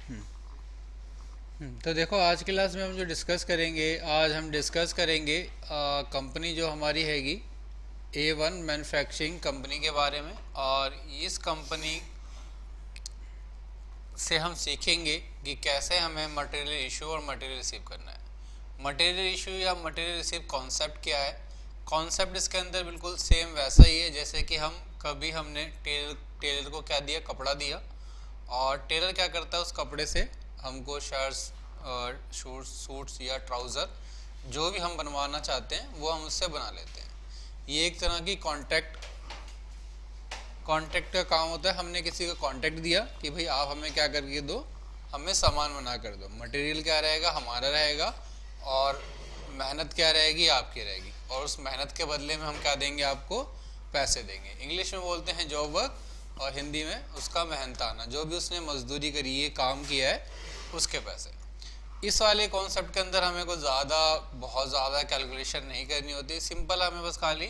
तो देखो, आज की क्लास में हम जो डिस्कस करेंगे, आज हम डिस्कस करेंगे कंपनी जो हमारी हैगी A1 मैन्युफैक्चरिंग कंपनी के बारे में। और इस कंपनी से हम सीखेंगे कि कैसे हमें मटेरियल इशू और मटेरियल रिसीव करना है। मटेरियल इशू या मटेरियल रिसीव कॉन्सेप्ट क्या है? कॉन्सेप्ट इसके अंदर बिल्कुल सेम वैसा ही है जैसे कि हमने टेलर को क्या दिया, कपड़ा दिया, और टेलर क्या करता है, उस कपड़े से हमको शर्ट्स और सूट्स या ट्राउज़र जो भी हम बनवाना चाहते हैं वो हम उससे बना लेते हैं। ये एक तरह की कॉन्ट्रैक्ट का काम होता है। हमने किसी को कॉन्ट्रैक्ट दिया कि भाई आप हमें क्या करके दो, हमें सामान बना कर दो। मटेरियल क्या रहेगा, हमारा रहेगा, और मेहनत क्या रहेगी, आपकी रहेगी, और उस मेहनत के बदले में हम क्या देंगे, आपको पैसे देंगे। इंग्लिश में बोलते हैं जॉब वर्क, और हिंदी में उसका मेहनताना, जो भी उसने मजदूरी करी है, काम किया है, उसके पैसे। इस वाले कॉन्सेप्ट के अंदर हमें कुछ बहुत ज़्यादा कैलकुलेशन नहीं करनी होती। सिंपल हमें बस खाली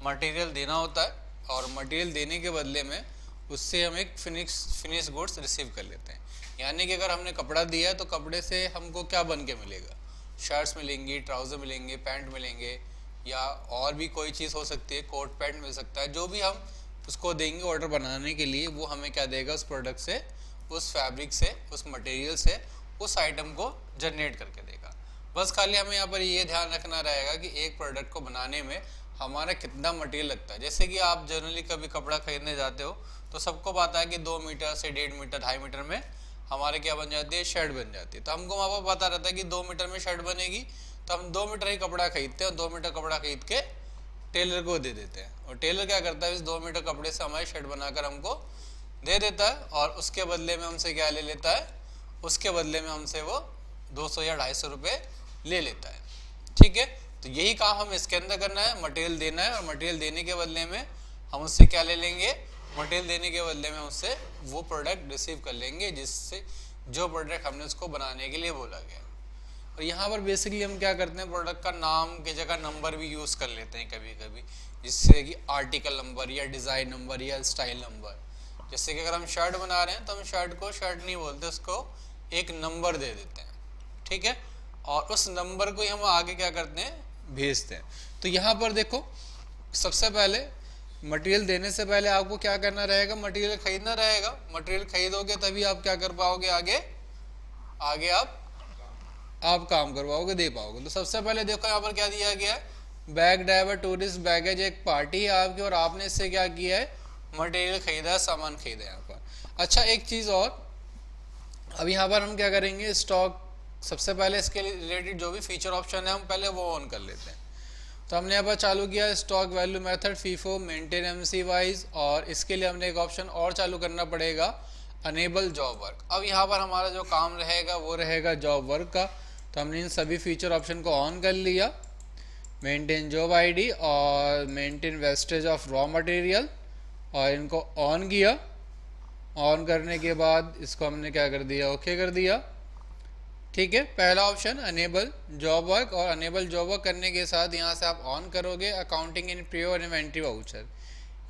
मटेरियल देना होता है, और मटेरियल देने के बदले में उससे हम एक फिनिश गुड्स रिसीव कर लेते हैं। यानी कि अगर हमने कपड़ा दिया है तो कपड़े से हमको क्या बन के मिलेगा, शर्ट्स मिलेंगी, ट्राउज़र मिलेंगे, पैंट मिलेंगे, या और भी कोई चीज़ हो सकती है, कोट पैंट मिल सकता है। जो भी हम उसको देंगे ऑर्डर बनाने के लिए, वो हमें क्या देगा, उस प्रोडक्ट से, उस फैब्रिक से, उस मटेरियल से उस आइटम को जनरेट करके देगा। बस खाली हमें यहाँ पर ये ध्यान रखना रहेगा कि एक प्रोडक्ट को बनाने में हमारा कितना मटेरियल लगता है। जैसे कि आप जनरली कभी कपड़ा खरीदने जाते हो तो सबको पता है कि 2 मीटर से 1.5 मीटर 2.5 मीटर में हमारे क्या बन जाती है, शर्ट बन जाती है। तो हमको वहाँ पर पता रहता है कि 2 मीटर में शर्ट बनेगी, तो हम 2 मीटर ही कपड़ा खरीदते हैं, 2 मीटर कपड़ा खरीद के टेलर को दे देते हैं। और टेलर क्या करता है, इस 2 मीटर कपड़े से हमारी शर्ट बनाकर हमको दे देता है, और उसके बदले में हमसे क्या ले लेता है, उसके बदले में हमसे वो 200 या 250 रुपये ले लेता है। ठीक है, तो यही काम हम इसके अंदर करना है, मटेरियल देना है, और मटेरियल देने के बदले में हम उससे क्या ले लेंगे, मटेरियल देने के बदले में उससे वो प्रोडक्ट रिसीव कर लेंगे, जिससे जो प्रोडक्ट हमने उसको बनाने के लिए बोला गया। और यहाँ पर बेसिकली हम क्या करते हैं, प्रोडक्ट का नाम की जगह नंबर भी यूज़ कर लेते हैं कभी कभी, जिससे कि आर्टिकल नंबर या डिज़ाइन नंबर या स्टाइल नंबर। जैसे कि अगर हम शर्ट बना रहे हैं तो हम शर्ट को शर्ट नहीं बोलते, उसको एक नंबर दे देते हैं। ठीक है, और उस नंबर को ही हम आगे क्या करते हैं, भेजते हैं। तो यहाँ पर देखो, सबसे पहले मटेरियल देने से पहले आपको क्या करना रहेगा, मटेरियल खरीदना रहेगा। मटेरियल खरीदोगे तभी आप क्या कर पाओगे, आगे आगे आप काम करवाओगे, दे पाओगे। तो सबसे पहले देखो यहाँ पर क्या दिया गया है, बैग ड्राइवर टूरिस्ट बैगेज एक पार्टी है आपकी, और आपने इससे क्या किया है, मटेरियल खरीदा है, सामान खरीदा है यहाँ पर। अच्छा, एक चीज़ और, अब यहाँ पर हम क्या करेंगे, स्टॉक, सबसे पहले इसके रिलेटेड जो भी फीचर ऑप्शन है हम पहले वो ऑन कर लेते हैं। तो हमने यहाँ पर चालू किया stock value method, FIFO, maintain MC wise, और इसके लिए हमने एक ऑप्शन और चालू करना पड़ेगा, अनेबल जॉब वर्क। अब यहाँ पर हमारा जो काम रहेगा वो रहेगा जॉब वर्क का। तो हमने इन सभी फीचर ऑप्शन को ऑन कर लिया, मेंटेन जॉब आईडी और maintain wastage of raw material, और इनको ऑन किया। ऑन करने के बाद इसको हमने क्या कर दिया, ओके कर दिया। ठीक है, पहला ऑप्शन अनेबल जॉब वर्क, और अनेबल जॉब वर्क करने के साथ यहाँ से आप ऑन करोगे accounting in pure inventory voucher.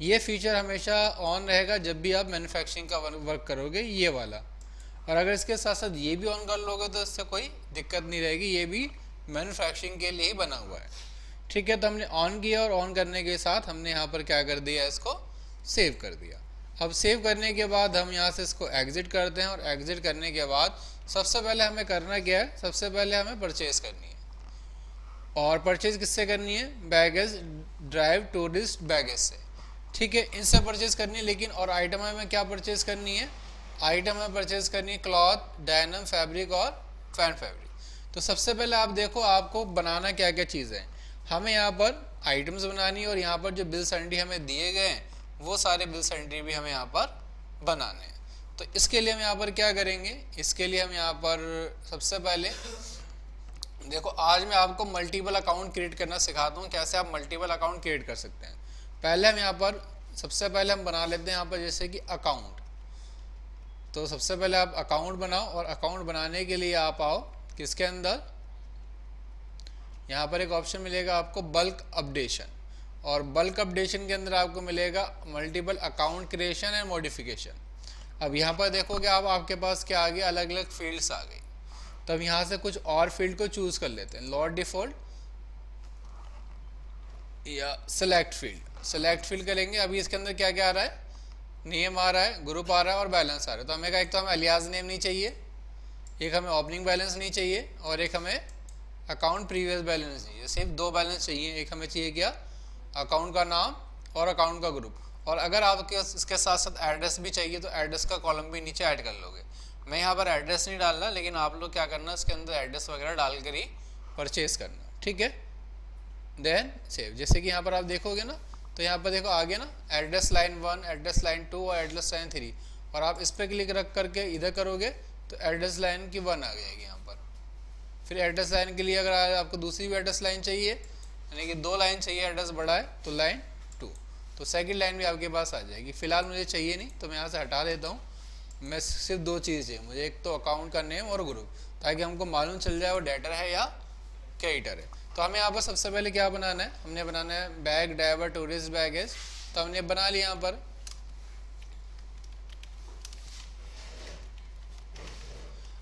ये फीचर हमेशा ऑन रहेगा जब भी आप मैन्युफैक्चरिंग का वर्क करोगे, ये वाला। और अगर इसके साथ साथ ये भी ऑन कर लोगे तो इससे कोई दिक्कत नहीं रहेगी, ये भी मैन्युफैक्चरिंग के लिए ही बना हुआ है। ठीक है, तो हमने ऑन किया, और ऑन करने के साथ हमने यहाँ पर क्या कर दिया, इसको सेव कर दिया। अब सेव करने के बाद हम यहाँ से इसको एग्जिट करते हैं, और एग्जिट करने के बाद सबसे पहले हमें करना क्या है, सबसे पहले हमें परचेज़ करनी है। और परचेज़ किससे करनी है, बैगेज ड्राइव टूरिस्ट बैगेज से। ठीक है, इनसे परचेज़ करनी है। लेकिन और आइटम हमें क्या परचेज़ करनी है, आइटम हमें परचेज़ करनी है क्लॉथ, डायनम फैब्रिक और फैन फैब्रिक। तो सबसे पहले आप देखो आपको बनाना क्या क्या चीज़ है। हमें यहाँ पर आइटम्स बनानी है, और यहाँ पर जो बिल सैंडी हमें दिए गए हैं वो सारे बिल सैंडी भी हमें यहाँ पर बनाने हैं। तो इसके लिए हम यहाँ पर क्या करेंगे, इसके लिए हम यहाँ पर सबसे पहले देखो, आज मैं आपको मल्टीपल अकाउंट क्रिएट करना सिखाता हूँ, कैसे आप मल्टीपल अकाउंट क्रिएट कर सकते हैं। पहले हम यहाँ पर सबसे पहले हम बना लेते हैं यहाँ पर जैसे कि अकाउंट। तो सबसे पहले आप अकाउंट बनाओ, और अकाउंट बनाने के लिए आप आओ किसके अंदर, यहाँ पर एक ऑप्शन मिलेगा आपको बल्क अपडेशन, और बल्क अपडेशन के अंदर आपको मिलेगा multiple account creation and modification. अब यहाँ पर देखोगे आप, आपके पास क्या आ गया, अलग अलग फील्ड्स आ गई। तो अब यहाँ से कुछ और फील्ड को चूज कर लेते हैं, लॉट डिफॉल्ट या सेलेक्ट फील्ड करेंगे। अभी इसके अंदर क्या क्या आ रहा है, नेम आ रहा है, ग्रुप आ रहा है और बैलेंस आ रहा है। तो हमें एक तो हमें अलियास नेम नहीं चाहिए, एक हमें ओपनिंग बैलेंस नहीं चाहिए, और एक हमें अकाउंट प्रीवियस बैलेंस चाहिए। सिर्फ दो बैलेंस चाहिए, एक हमें चाहिए क्या, अकाउंट का नाम और अकाउंट का ग्रुप। और अगर आपके इसके साथ साथ एड्रेस भी चाहिए तो एड्रेस का कॉलम भी नीचे ऐड कर लोगे। मैं यहाँ पर एड्रेस नहीं डालना, लेकिन आप लोग क्या करना, इसके अंदर एड्रेस वगैरह डाल कर ही परचेज करना, ठीक है। देन सेव, जैसे कि यहाँ पर आप देखोगे ना, तो यहाँ पर देखो आगे ना एड्रेस लाइन 1, एड्रेस लाइन 2 और एड्रेस लाइन 3, और आप इस पर क्लिक रख करके इधर करोगे तो एड्रेस लाइन की 1 आ जाएगी यहाँ पर। फिर एड्रेस लाइन के लिए अगर आपको दूसरी भी एड्रेस लाइन चाहिए, यानी कि 2 लाइन चाहिए, एड्रेस बड़ा है तो लाइन 2, तो सेकंड लाइन भी आपके पास आ जाएगी। फिलहाल मुझे चाहिए नहीं तो मैं यहाँ से हटा देता हूँ। मैं सिर्फ 2 चीज़ चाहिए मुझे, एक तो अकाउंट का नेम और ग्रुप, ताकि हमको मालूम चल जाए वो डेटर है या क्रेडिटर है। तो हमें यहाँ पर सबसे पहले क्या बनाना है, हमने बनाना है बैग ड्राइवर टूरिस्ट बैगेज। तो हमने बना लिया यहाँ पर।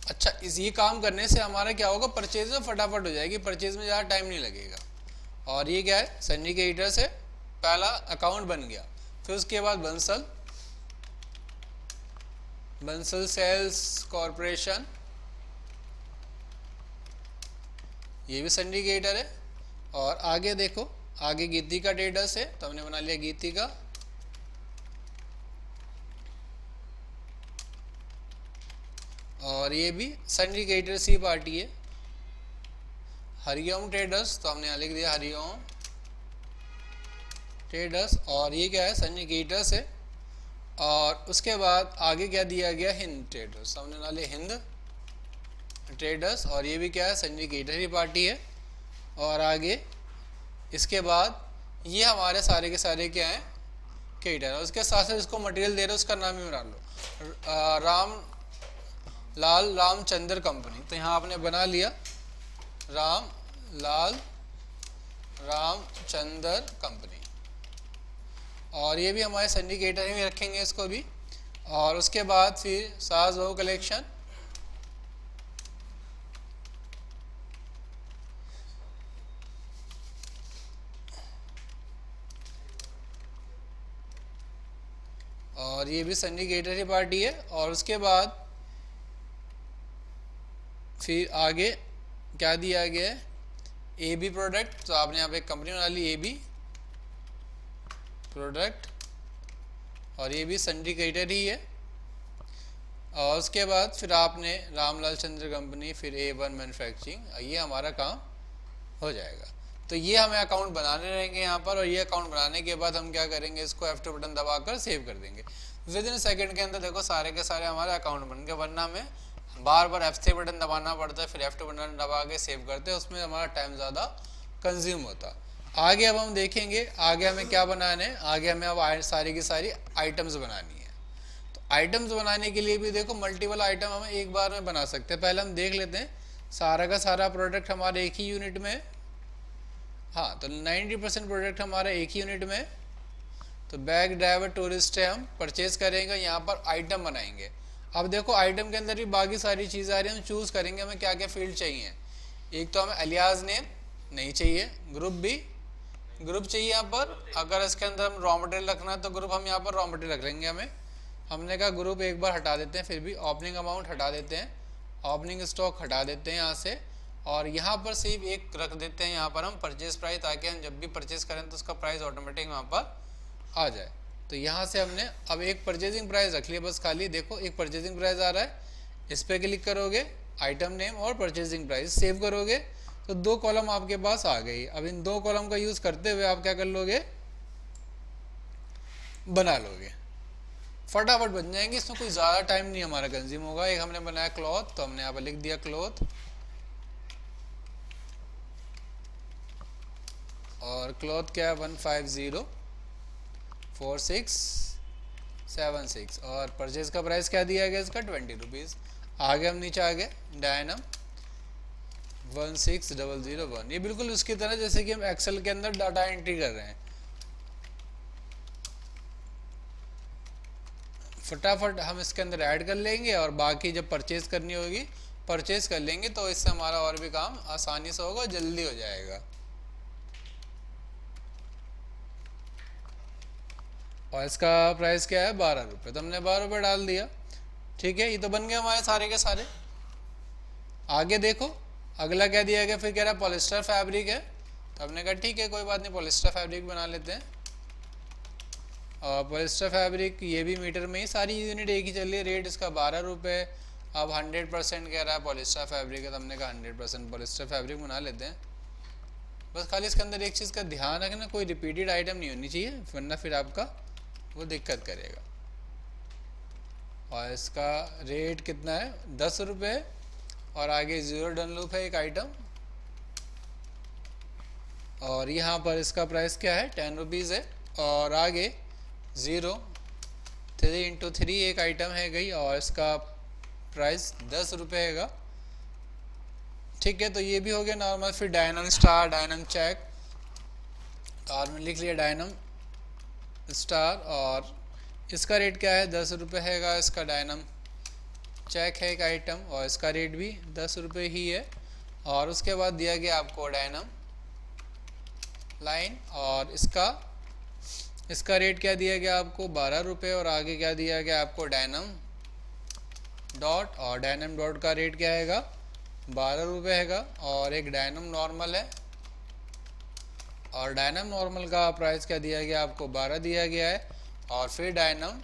अच्छा, इस ये काम करने से हमारा क्या होगा, परचेज में फटाफट हो जाएगी, परचेज में ज़्यादा टाइम नहीं लगेगा। और ये क्या है, सन्नी के एडिटर से पहला अकाउंट बन गया। फिर उसके बाद बंसल सेल्स कॉरपोरेशन, ये भी सन्नी के एडिटर है। और आगे देखो, आगे गीति का ट्रेडर्स है, तो हमने बना लिया गीति का। और ये भी सन्नी के एडिटर सी पार्टी है। हरिओम ट्रेडर्स, तो हमने यहाँ लिख दिया हरिओम ट्रेडर्स। और ये क्या है, सन्नी के एडिटर्स है। और उसके बाद आगे क्या दिया गया, हिंद ट्रेडर्स, तो हमने डाले हिंद ट्रेडर्स। और ये भी क्या है, सन्नी के एडिटर की पार्टी है। और आगे इसके बाद ये हमारे सारे के सारे क्या हैं, क्रेडिटर। और उसके साथ साथ इसको मटेरियल दे रहे हो, उसका नाम ही बना लो, रामचंद्र कंपनी। तो यहाँ आपने बना लिया रामचंद्र कंपनी। और ये भी हमारे सिंडिकेटर में रखेंगे इसको भी। और उसके बाद फिर साज बहू कलेक्शन, और ये भी सिंडिकेटर की पार्टी है। और उसके बाद फिर आगे क्या दिया गया है, ए बी प्रोडक्ट। तो आपने यहाँ पे एक कंपनी बना ली ए बी प्रोडक्ट, और ये भी सिंडिकेटर ही है। और उसके बाद फिर आपने रामलाल चंद्र कंपनी, फिर A1 मैन्युफैक्चरिंग, ये हमारा काम हो जाएगा। तो ये हमें अकाउंट बनाने रहेंगे यहाँ पर। और ये अकाउंट बनाने के बाद हम क्या करेंगे, इसको F2 बटन दबाकर सेव कर देंगे। विद इन सेकेंड के अंदर देखो सारे के सारे हमारे अकाउंट बन गए। वरना हमें बार बार F3 बटन दबाना पड़ता है, फिर F2 बटन दबा के सेव करते हैं, उसमें हमारा टाइम ज़्यादा कंज्यूम होता। आगे अब हम देखेंगे आगे हमें क्या बनाना है। आगे हमें अब सारी की सारी आइटम्स बनानी है। तो आइटम्स बनाने के लिए भी देखो मल्टीपल आइटम हम एक बार में बना सकते हैं। पहले हम देख लेते हैं सारा का सारा प्रोडक्ट हमारे एक ही यूनिट में है। हाँ, तो 90% प्रोडक्ट हमारा एक ही यूनिट में है। तो बैग ड्राइवर टूरिस्ट है, हम परचेज करेंगे, यहाँ पर आइटम बनाएंगे। अब देखो आइटम के अंदर भी बाकी सारी चीज़ें आ रही हैं, हम चूज़ करेंगे हमें क्या क्या फील्ड चाहिए। एक तो हमें अलियास नेम नहीं चाहिए, ग्रुप चाहिए यहाँ पर। अगर इसके अंदर हम रॉ मटेरियल रखना है तो ग्रुप हम यहाँ पर रॉ मटेरियल रख लेंगे। हमने कहा ग्रुप एक बार हटा देते हैं, फिर भी ओपनिंग अमाउंट हटा देते हैं, ओपनिंग स्टॉक हटा देते हैं यहाँ से। और यहाँ पर सिर्फ एक रख देते हैं यहाँ पर हम परचेज प्राइस, ताकि हम जब भी परचेज करें तो उसका प्राइस ऑटोमेटिक वहाँ पर आ जाए। तो यहाँ से हमने अब एक परचेजिंग प्राइस रख लिया बस खाली। देखो एक परचेजिंग प्राइस आ रहा है, इस पर क्लिक करोगे, आइटम नेम और परचेजिंग प्राइस, सेव करोगे तो 2 कॉलम आपके पास आ गई। अब इन 2 कॉलम का यूज़ करते हुए आप क्या कर लोगे, बना लोगे, फटाफट बन जाएंगे। इसमें कोई ज़्यादा टाइम नहीं हमारा कंज्यूम होगा। एक हमने बनाया क्लॉथ, तो हमने यहाँ पर लिख दिया क्लॉथ, और क्लॉथ क्या है 1504676। और परचेज का प्राइस क्या दिया गया इसका 20 रुपीज़। आगे हम नीचे आ गए, डायनम 16001, ये बिल्कुल उसकी तरह जैसे कि हम एक्सेल के अंदर डाटा एंट्री कर रहे हैं। फटाफट हम इसके अंदर ऐड कर लेंगे और बाकी जब परचेज करनी होगी परचेज कर लेंगे, तो इससे हमारा और भी काम आसानी से होगा, जल्दी हो जाएगा। और इसका प्राइस क्या है 12 रुपये, तो हमने 12 रुपये डाल दिया। ठीक है, ये तो बन गए हमारे सारे के सारे। आगे देखो अगला क्या दिया गया, फिर कह रहा है पॉलिस्टर फैब्रिक है, तो हमने कहा ठीक है कोई बात नहीं, पॉलिस्टर फैब्रिक बना लेते हैं। और पॉलिस्टर फैब्रिक ये भी मीटर में ही सारी यूनिट एक ही चल रही है, रेट इसका 12 रुपये। अब 100% कह रहा है पॉलिस्टर फैब्रिक है, तो हमने कहा 100% पॉलिस्टर फैब्रिक बना लेते हैं। बस खाली इसके अंदर एक चीज़ का ध्यान रखना, कोई रिपीटेड आइटम नहीं होनी चाहिए, वरना फिर आपका वो दिक्कत करेगा। और इसका रेट कितना है 10 रुपये, और आगे 0 डनलूप है एक आइटम, और यहाँ पर इसका प्राइस क्या है 10 रुपीज़ है। और आगे 0 3 × 3 एक आइटम है गई, और इसका प्राइस 10 रुपये हैगा। ठीक है, तो ये भी हो गया नॉर्मल। फिर डायनम स्टार, डायनम चेक, और मैं लिख लिया डायनम स्टार, और इसका रेट क्या है 10 रुपये हैगा। इसका डायनम चेक है एक आइटम, और इसका रेट भी 10 रुपये ही है। और उसके बाद दिया गया आपको डायनम लाइन, और इसका रेट क्या दिया गया आपको 12 रुपये। और आगे क्या दिया गया आपको डायनम डॉट, और डायनम डॉट का रेट क्या हैगा 12 रुपये हैगा। और एक डायनम नॉर्मल है, और डायनम नॉर्मल का प्राइस क्या दिया गया आपको 12 दिया गया है। और फिर डायनम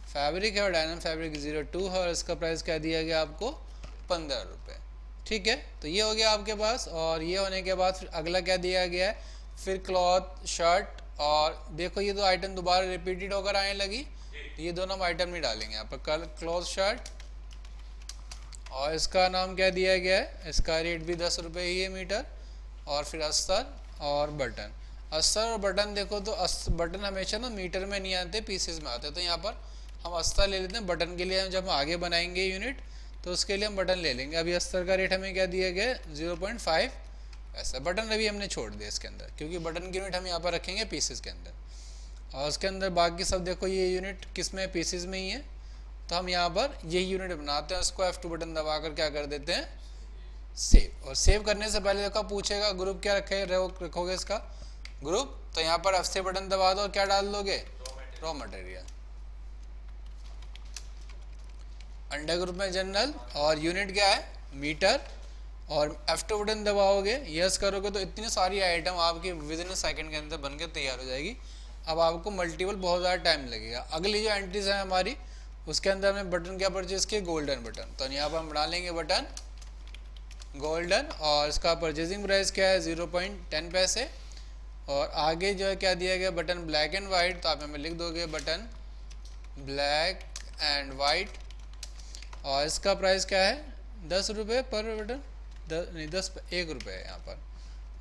फैब्रिक है, और डायनम फैब्रिक 02 है, और इसका प्राइस क्या दिया गया आपको 15 रुपये। ठीक है, तो ये हो गया आपके पास। और ये होने के बाद फिर अगला क्या दिया गया है, फिर क्लॉथ शर्ट, और देखो ये दो आइटम दोबारा रिपीटेड होकर आने लगी, तो ये दोनों हम आइटम नहीं डालेंगे यहाँ पर। कल क्लॉथ शर्ट, और इसका नाम क्या दिया गया है, इसका रेट भी 10 रुपये ही है मीटर। और फिर अस्तर और बटन, अस्तर और बटन देखो तो बटन हमेशा ना मीटर में नहीं आते, पीसेस में आते हैं, तो यहाँ पर हम अस्तर ले लेते हैं। बटन के लिए हम जब आगे बनाएंगे यूनिट तो उसके लिए हम बटन ले लेंगे। अभी अस्तर का रेट हमें क्या दिया गया है 0.5 ऐसा। बटन अभी हमने छोड़ दिया इसके अंदर, क्योंकि बटन की यूनिट हम यहाँ पर रखेंगे पीसेस के अंदर। और उसके अंदर बाकी सब देखो ये यूनिट किस में, पीसेस में ही है, तो हम यहाँ पर यही यूनिट बनाते हैं। उसको F2 बटन दबा कर क्या कर देते हैं सेव। और सेव करने से पहले देखो पूछेगा ग्रुप क्या रखोगे इसका ग्रुप, तो यहाँ पर F3 बटन दबा दो और क्या डाल दोगे रॉ मटेरियल। अंडर ग्रुप में जनरल, और यूनिट क्या है मीटर, और F2 बटन दबाओगे यस करोगे तो इतनी सारी आइटम आपकी विद इन सेकंड के अंदर बनकर तैयार हो जाएगी। अब आपको मल्टीपल बहुत ज़्यादा टाइम लगेगा। अगली जो एंट्रीज है हमारी उसके अंदर हमने बटन क्या परचेज किए गोल्डन बटन, तो यहाँ पर हम बना लेंगे बटन गोल्डन, और इसका परचेजिंग प्राइस क्या है 0.10 पैसे। और आगे जो है क्या दिया गया बटन ब्लैक एंड वाइट, तो आप हमें लिख दोगे बटन ब्लैक एंड वाइट, और इसका प्राइस क्या है 10 रुपये पर बटन, 1 रुपये है यहाँ पर।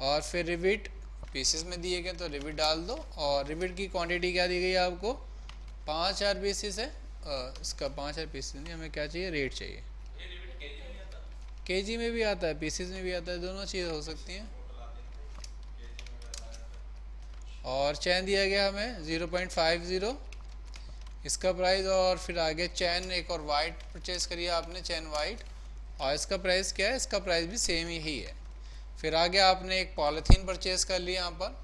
और फिर रिविट पीसेस में दिए गए तो रिविट डाल दो, और रिविट की क्वांटिटी क्या दी गई है आपको 5000 पीसेस है। इसका 5000 पीसेस नहीं, हमें क्या चाहिए रेट चाहिए। केजी में भी आता है, पीसेस में भी आता है, दोनों चीज़ हो सकती हैं। और चैन दिया गया हमें 0.50 इसका प्राइस। और फिर आगे चैन एक और वाइट परचेज करिए आपने, चैन वाइट, और इसका प्राइस क्या है, इसका प्राइस भी सेम ही है। फिर आगे आपने एक पॉलीथीन परचेज कर लिया यहाँ पर,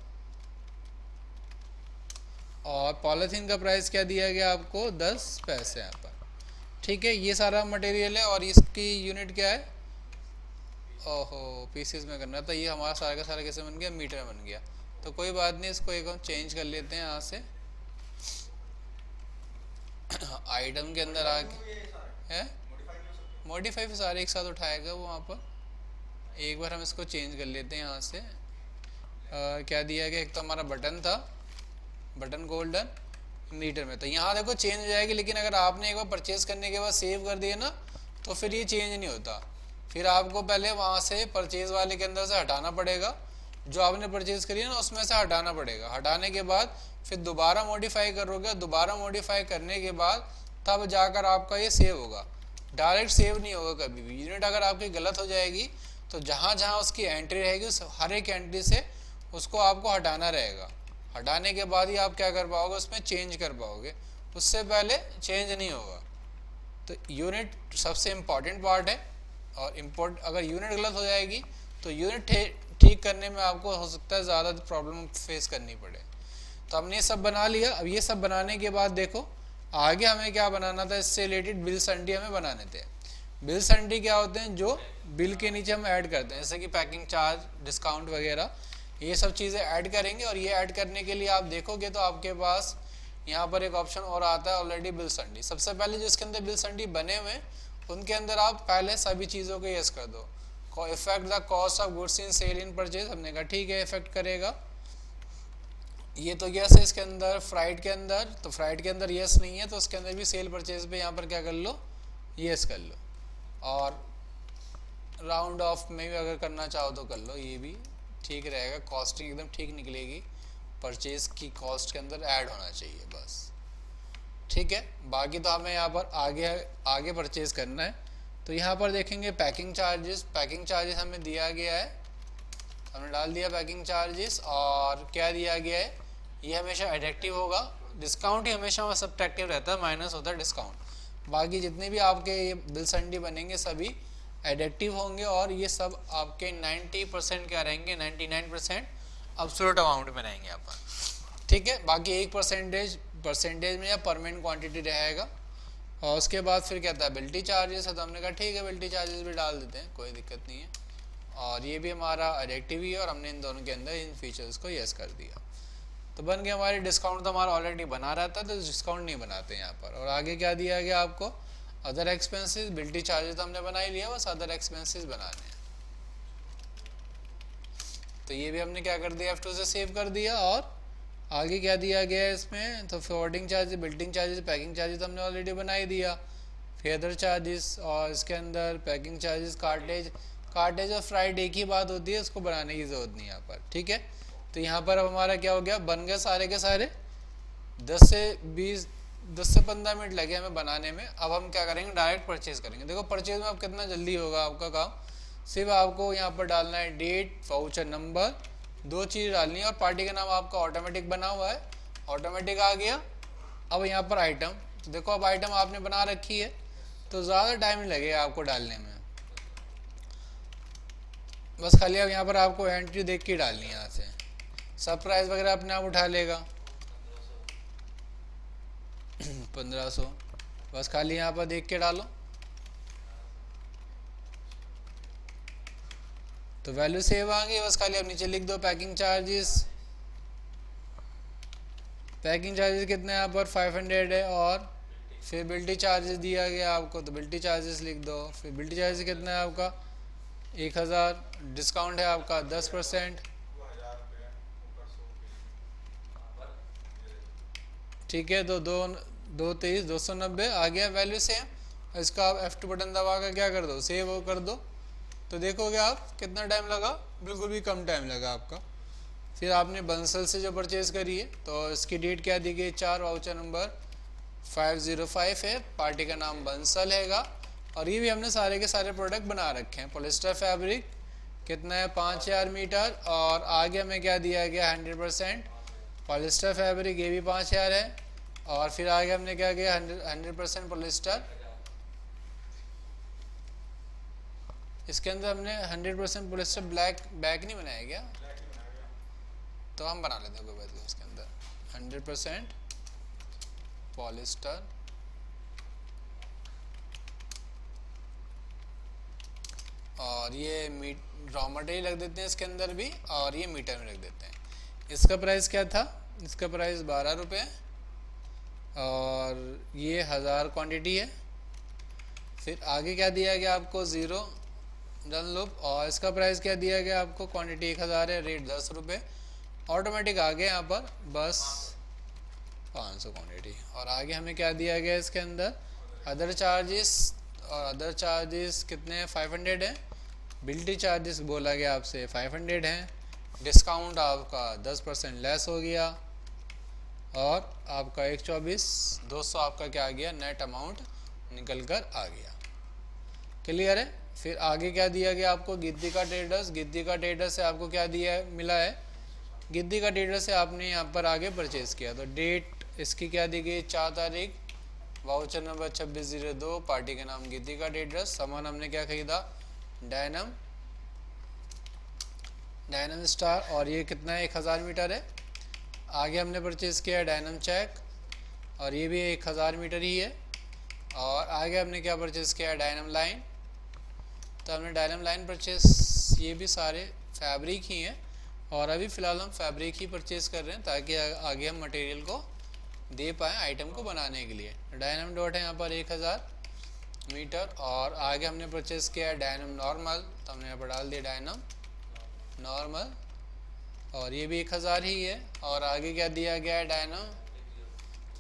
और पॉलीथीन का प्राइस क्या दिया गया आपको 10 पैसे यहाँ पर। ठीक है, ये सारा मटेरियल है, और इसकी यूनिट क्या है, ओहो पीसेस में करना था। ये हमारा सारा का सारा कैसे बन गया मीटर बन गया, तो कोई बात नहीं, इसको एक हम चेंज कर लेते हैं यहाँ से आइटम के अंदर आके है मॉडिफाई सारे एक साथ उठाएगा वो वहाँ पर। एक बार हम इसको चेंज कर लेते हैं यहाँ से। क्या दिया गया, एक तो हमारा बटन था बटन गोल्डन मीटर में, तो यहाँ देखो चेंज हो जाएगी। लेकिन अगर आपने एक बार परचेज करने के बाद सेव कर दिया ना तो फिर ये चेंज नहीं होता। फिर आपको पहले वहाँ से परचेज वाले के अंदर से हटाना पड़ेगा, जो आपने परचेज करी है ना उसमें से हटाना पड़ेगा। हटाने के बाद फिर दोबारा मॉडिफाई करोगे, दोबारा मॉडिफाई करने के बाद तब जाकर आपका ये सेव होगा। डायरेक्ट सेव नहीं होगा कभी भी। यूनिट अगर आपकी गलत हो जाएगी तो जहाँ जहाँ उसकी एंट्री रहेगी उस हर एक एंट्री से उसको आपको हटाना रहेगा। हटाने के बाद ही आप क्या कर पाओगे, उसमें चेंज कर पाओगे। उससे पहले चेंज नहीं होगा। तो यूनिट सबसे इम्पॉर्टेंट पार्ट है, और अगर यूनिट गलत हो जाएगी तो यूनिट ठीक करने में आपको हो सकता है ज़्यादा प्रॉब्लम फेस करनी पड़े। तो हमने ये सब बना लिया। अब ये सब बनाने के बाद देखो आगे हमें क्या बनाना था, इससे रिलेटेड बिल संडी हमें बनाने थे। बिल संडी क्या होते हैं, जो बिल के नीचे हम ऐड करते हैं, जैसे कि पैकिंग चार्ज, डिस्काउंट वगैरह, ये सब चीज़ें ऐड करेंगे। और ये ऐड करने के लिए आप देखोगे तो आपके पास यहाँ पर एक ऑप्शन और आता है ऑलरेडी बिल संडी। सबसे पहले जो इसके अंदर बिल संडी बने हुए उनके अंदर आप पहले सभी चीज़ों को यस कर दो। Effect the cost of goods in sale in purchase, हमने कहा ठीक है इफेक्ट करेगा, ये तो यस है। इसके अंदर फ्राइट के अंदर, तो फ्राइट के अंदर यस नहीं है, तो उसके अंदर भी सेल परचेज पे यहाँ पर क्या कर लो, यस कर लो। और राउंड ऑफ में भी अगर करना चाहो तो कर लो, ये भी ठीक रहेगा, कॉस्टिंग एकदम ठीक निकलेगी, परचेज की कॉस्ट के अंदर ऐड होना चाहिए बस, ठीक है। बाकी तो हमें यहाँ पर आगे परचेज करना है। तो यहाँ पर देखेंगे पैकिंग चार्जेस, पैकिंग चार्जेस हमें दिया गया है, हमने डाल दिया पैकिंग चार्जेस। और क्या दिया गया है, ये हमेशा एडिक्टिव होगा, डिस्काउंट ही हमेशा सब्ट्रैक्टिव रहता है, माइनस होता है डिस्काउंट। बाकी जितने भी आपके ये बिल संडी बनेंगे सभी एडिक्टिव होंगे, और ये सब आपके 90% क्या रहेंगे, 99% अब्सोल्यूट अमाउंट में रहेंगे यहाँ पर, ठीक है। बाकी 1% में या परमानेंट क्वांटिटी रहेगा। और उसके बाद फिर क्या था, बिल्टी चार्जेस है, तो हमने कहा ठीक है बिल्टी चार्जेस भी डाल देते हैं, कोई दिक्कत नहीं है। और ये भी हमारा एडिक्टिव ही है, और हमने इन दोनों के अंदर इन फीचर्स को यस कर दिया। तो बन गया हमारे डिस्काउंट, तो हमारा ऑलरेडी बना रहता है तो डिस्काउंट नहीं बनाते यहाँ पर। और आगे क्या दिया गया आपको, अदर एक्सपेंसेस, बिल्टी चार्जेस तो हमने बना ही लिया, बस अदर एक्सपेंसेस बनाने हैं। तो ये भी हमने क्या कर दिया, F2 से सेव कर दिया। और आगे क्या दिया गया है इसमें, तो forwarding charges, building charges, packing charges तो हमने ऑलरेडी बना ही दिया। फिर अदर चार्जेस, और इसके अंदर पैकिंग चार्जेस, कार्टेज और फ्राइड एक ही बात होती है, उसको बनाने की ज़रूरत नहीं यहाँ पर, ठीक है। तो यहाँ पर अब हमारा क्या हो गया, बन गए सारे के सारे। 10 से 15 मिनट लगे हमें बनाने में। अब हम क्या करेंगे, डायरेक्ट परचेज करेंगे। देखो परचेज में अब कितना जल्दी होगा आपका काम, सिर्फ आपको यहाँ पर डालना है डेट, वाउचर नंबर, 2 चीज़ डालनी है, और पार्टी का नाम आपका ऑटोमेटिक बना हुआ है, ऑटोमेटिक आ गया। अब यहाँ पर आइटम, तो देखो अब आइटम आपने बना रखी है तो ज़्यादा टाइम नहीं लगेगा आपको डालने में, बस खाली अब यहाँ पर आपको एंट्री देख के डालनी है। यहाँ से सब प्राइस वगैरह अपने आप उठा लेगा 1500, बस खाली यहाँ पर देख के डालो। तो वैल्यू सेव आ गई, बस खाली अब नीचे लिख दो पैकिंग चार्जेस। पैकिंग चार्जेस कितने यहाँ पर 500 है, और फिर बिल्टी चार्जेस दिया गया आपको, तो बिल्टी चार्जेस लिख दो। फिर बिल्टी चार्जेस कितना है आपका 1000, डिस्काउंट है आपका 10%, ठीक है। तो 223 290 आ गया वैल्यू सेम। इसका आप F2 बटन दबा कर क्या कर दो, सेव कर दो। तो देखोगे आप कितना टाइम लगा, बिल्कुल भी कम टाइम लगा आपका। फिर आपने बंसल से जो परचेज करी है, तो इसकी डेट क्या दी गई, 4, वाउचर नंबर 505 है, पार्टी का नाम बंसल हैगा। और ये भी हमने सारे के सारे प्रोडक्ट बना रखे हैं। पॉलिस्टर फैब्रिक कितना है 5000 मीटर, और आगे हमें क्या दिया गया 100% पॉलिस्टर फैब्रिक, ये भी 5000 है। और फिर आगे हमने क्या किया 100% पॉलिस्टर, इसके अंदर हमने 100% पॉलिस्टर ब्लैक बैग नहीं बनाया गया, तो हम बना लेते हैं कोई बात नहीं। इसके अंदर 100% पॉलिस्टर, और ये रॉ मटेरियल रख देते हैं इसके अंदर भी, और ये मीटर में रख देते हैं। इसका प्राइस क्या था, इसका प्राइस 12 रुपये, और ये 1000 क्वांटिटी है। फिर आगे क्या दिया गया आपको 0 डन लूप, और इसका प्राइस क्या दिया गया आपको, क्वांटिटी 1000 है, रेट 10 रुपये, ऑटोमेटिक आ गया यहाँ पर बस 500 क्वांटिटी। और आगे हमें क्या दिया गया इसके अंदर अदर चार्जेस, और अदर चार्जेस कितने हैं 500 है, बिल्टी चार्जेस बोला गया आपसे 500 हैं, डिस्काउंट आपका 10% लेस हो गया, और आपका 124 200 आपका क्या आ गया, नेट अमाउंट निकल कर आ गया। क्लियर है। फिर आगे क्या दिया गया आपको, गिद्दी का ट्रेडर्स, गिद्दी का ट्रेडर्स से आपको क्या दिया है, मिला है, गिद्दी का ट्रेडर से आपने यहाँ पर आगे परचेज़ किया, तो डेट इसकी क्या दी गई 4 तारीख, वाउचर नंबर 2602, पार्टी का नाम गीतिका ट्रेडर्स। सामान हमने क्या खरीदा, डायनम स्टार, और ये कितना है 1000 मीटर है। आगे हमने परचेज़ किया डायनम चेक, और ये भी 1000 मीटर ही है। और आगे हमने क्या परचेज़ किया डायनम लाइन, तो हमने डायनम लाइन परचेस, ये भी सारे फैब्रिक ही हैं, और अभी फ़िलहाल हम फैब्रिक ही परचेज़ कर रहे हैं ताकि आगे हम मटेरियल को दे पाएँ आइटम को बनाने के लिए। डायनम डॉट है यहाँ पर 1000 मीटर, और आगे हमने परचेज़ किया है डायनम नॉर्मल, तो हमने यहाँ पर डाल दिया डायनम नॉर्मल, और ये भी 1000 ही है। और आगे क्या दिया गया है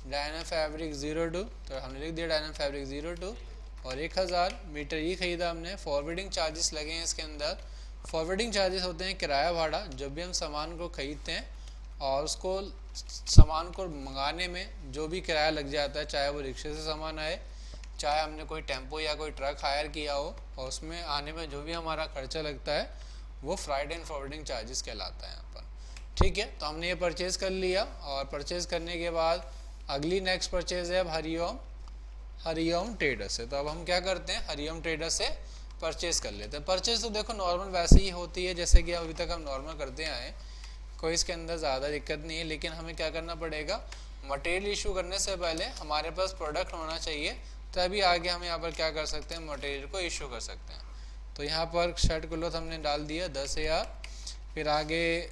डायनम फैब्रिक 02, तो हमने लिख दिया डायनम फैब्रिक 02, और 1000 मीटर ये ख़रीदा हमने। फॉरवर्डिंग चार्जेस लगे हैं इसके अंदर। फॉरवर्डिंग चार्जेस होते हैं किराया भाड़ा, जब भी हम सामान को ख़रीदते हैं और उसको सामान को मंगाने में जो भी किराया लग जाता है, चाहे वो रिक्शे से सामान आए, चाहे हमने कोई टेम्पो या कोई ट्रक हायर किया हो, और उसमें आने में जो भी हमारा खर्चा लगता है वो फ्राइट एंड फॉरवर्डिंग चार्जेस कहलाता है यहाँ पर। ठीक है, तो हमने ये परचेज़ कर लिया, और परचेज़ करने के बाद अगली नेक्स्ट परचेज़ है अब हरिओम ट्रेडर से। तो अब हम क्या करते हैं, हरिओम ट्रेडर से परचेज़ कर लेते हैं। परचेज़ तो देखो नॉर्मल वैसे ही होती है जैसे कि अभी तक हम नॉर्मल करते आए, कोई इसके अंदर ज़्यादा दिक्कत नहीं है। लेकिन हमें क्या करना पड़ेगा, मटेरियल इशू करने से पहले हमारे पास प्रोडक्ट होना चाहिए, तभी आगे हम यहाँ पर क्या कर सकते हैं, मटेरियल को इशू कर सकते हैं। तो यहाँ पर शर्ट क्लॉथ हमने डाल दिया 10,000। फिर आगे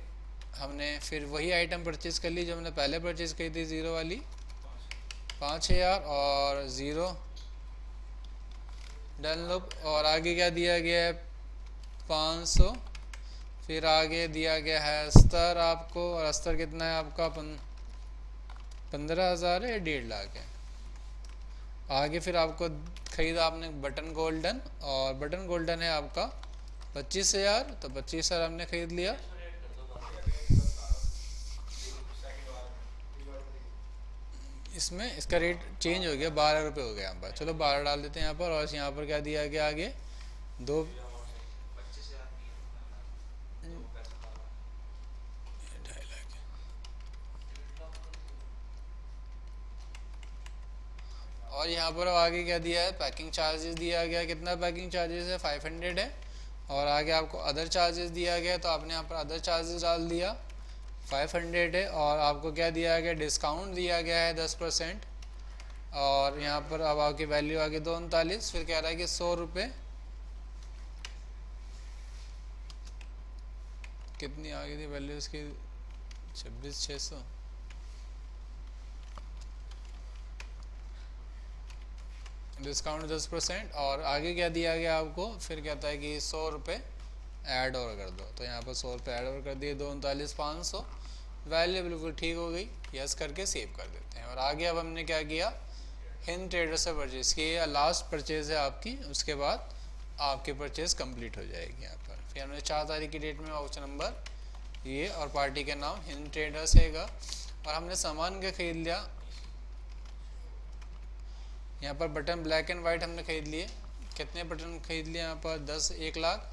हमने फिर वही आइटम परचेज़ कर ली जो हमने पहले परचेज़ की थी, 0 वाली 5000, और 0 डनलॉप, और आगे क्या दिया गया है 500। फिर आगे दिया गया है अस्तर आपको, और अस्तर कितना है आपका 15,000 है, 1.5 लाख है। आगे फिर आपको खरीदा आपने बटन गोल्डन, और बटन गोल्डन है आपका 25,000, तो 25,000 हमने खरीद लिया। इसमें इसका रेट चेंज हो गया, 12 रुपये हो गया यहाँ पर, चलो 12 डाल देते हैं यहाँ पर। और यहाँ पर क्या दिया गया आगे 2 और यहाँ पर आगे क्या दिया है, पैकिंग चार्जेस दिया गया, कितना पैकिंग चार्जेस है 500 है। और आगे आपको अदर चार्जेस दिया गया, तो आपने यहाँ पर अदर चार्जेस डाल दिया 500 है। और आपको क्या दिया गया, डिस्काउंट दिया गया है 10%। और यहाँ पर अब आपकी वैल्यू आ गई 239। फिर कह रहा है कि 100 रुपये, कितनी आ गई थी वैल्यू इसकी 26,600, डिस्काउंट 10%। और आगे क्या दिया गया आपको, फिर कहता है कि 100 रुपये ऐड और कर दो, तो यहाँ पर 100 रुपये ऐड और कर दिए, 39,500। वैल्यू बिल्कुल ठीक हो गई, यस करके सेव कर देते हैं। और आगे अब हमने क्या किया, हिंद ट्रेडर से परचेज़ किया, लास्ट परचेज़ है आपकी, उसके बाद आपकी परचेज़ कंप्लीट हो जाएगी यहाँ पर। फिर हमने 4 तारीख की डेट में वाउचर नंबर ये, और पार्टी का नाम हिंद ट्रेडर्स हैगा, और हमने सामान क्या खरीद लिया, यहाँ पर बटन ब्लैक एंड वाइट हमने खरीद लिए। कितने बटन खरीद लिए यहाँ पर 10, 1 लाख।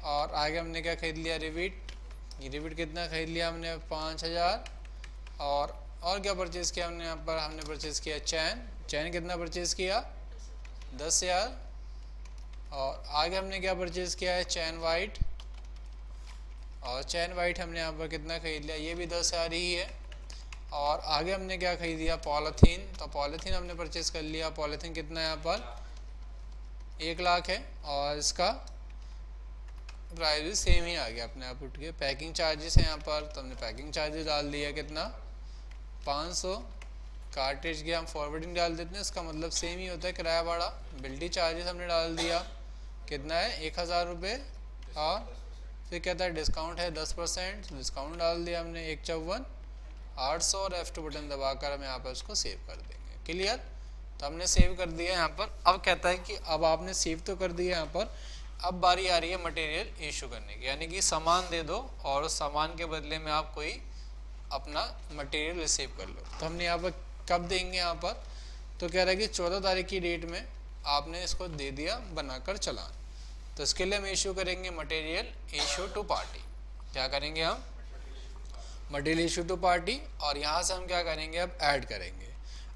और आगे हमने क्या खरीद लिया, रिविट, ये रिविट कितना खरीद लिया हमने 5,000। और क्या परचेज़ किया हमने यहाँ पर, हमने परचेज़ किया चैन कितना परचेज़ किया 10,000। और आगे हमने क्या परचेज़ किया है, चैन वाइट, और चैन वाइट हमने यहाँ पर कितना खरीद लिया, ये भी 10,000 ही है। और आगे हमने क्या खरीद लिया, पॉलीथीन, तो पॉलीथीन हमने परचेज़ कर लिया। पॉलीथीन कितना है यहाँ पर 1 लाख है, और इसका प्राइस भी सेम ही आ गया अपने आप उठ के। पैकिंग चार्जेस है यहाँ पर, तो हमने पैकिंग चार्जेस डाल दिया कितना 500। कार्टेज के हम फॉरवर्डिंग डाल देते हैं, इसका मतलब सेम ही होता है किराया भाड़ा। बिल्टी चार्जेस हमने डाल दिया, कितना है 1,000 रुपये। और फिर कहता है डिस्काउंट है 10%, डिस्काउंट डाल दिया हमने 154 800, और F2 बटन दबाकर हम यहाँ पर उसको सेव कर देंगे। क्लियर, तो हमने सेव कर दिया यहाँ पर। अब कहता है कि अब आपने सेव तो कर दिया यहाँ पर, अब बारी आ रही है मटेरियल इशू करने की, यानी कि सामान दे दो और उस सामान के बदले में आप कोई अपना मटेरियल रिसीव कर लो। तो हमने यहाँ पर कब देंगे, यहाँ पर तो कह रहा है कि 14 तारीख की डेट में आपने इसको दे दिया बनाकर चलान, तो इसके लिए हम इशू करेंगे मटेरियल इशू टू पार्टी। क्या करेंगे हम, मटेरियल इशू टू पार्टी, और यहाँ से हम क्या करेंगे, अब ऐड करेंगे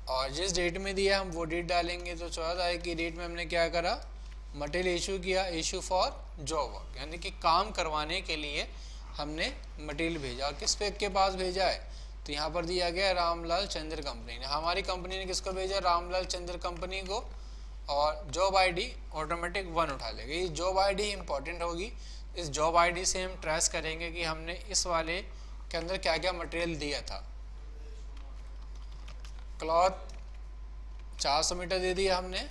और जिस डेट में दिया हम वो डेट डालेंगे। तो 14 तारीख की डेट में हमने क्या करा, मटेरियल इशू किया, इशू फॉर जॉब वर्क, यानी कि काम करवाने के लिए हमने मटेरियल भेजा। और किस पे के पास भेजा है, तो यहाँ पर दिया गया रामलाल चंद्र कंपनी ने। हमारी कंपनी ने किसको भेजा, रामलाल चंद्र कंपनी को। और जॉब आईडी ऑटोमेटिक 1 उठा लेगा। ये जॉब आईडी इंपॉर्टेंट होगी। इस जॉब आईडी से हम ट्रेस करेंगे कि हमने इस वाले के अंदर क्या क्या मटेरियल दिया था। क्लॉथ 400 मीटर दे दिया हमने,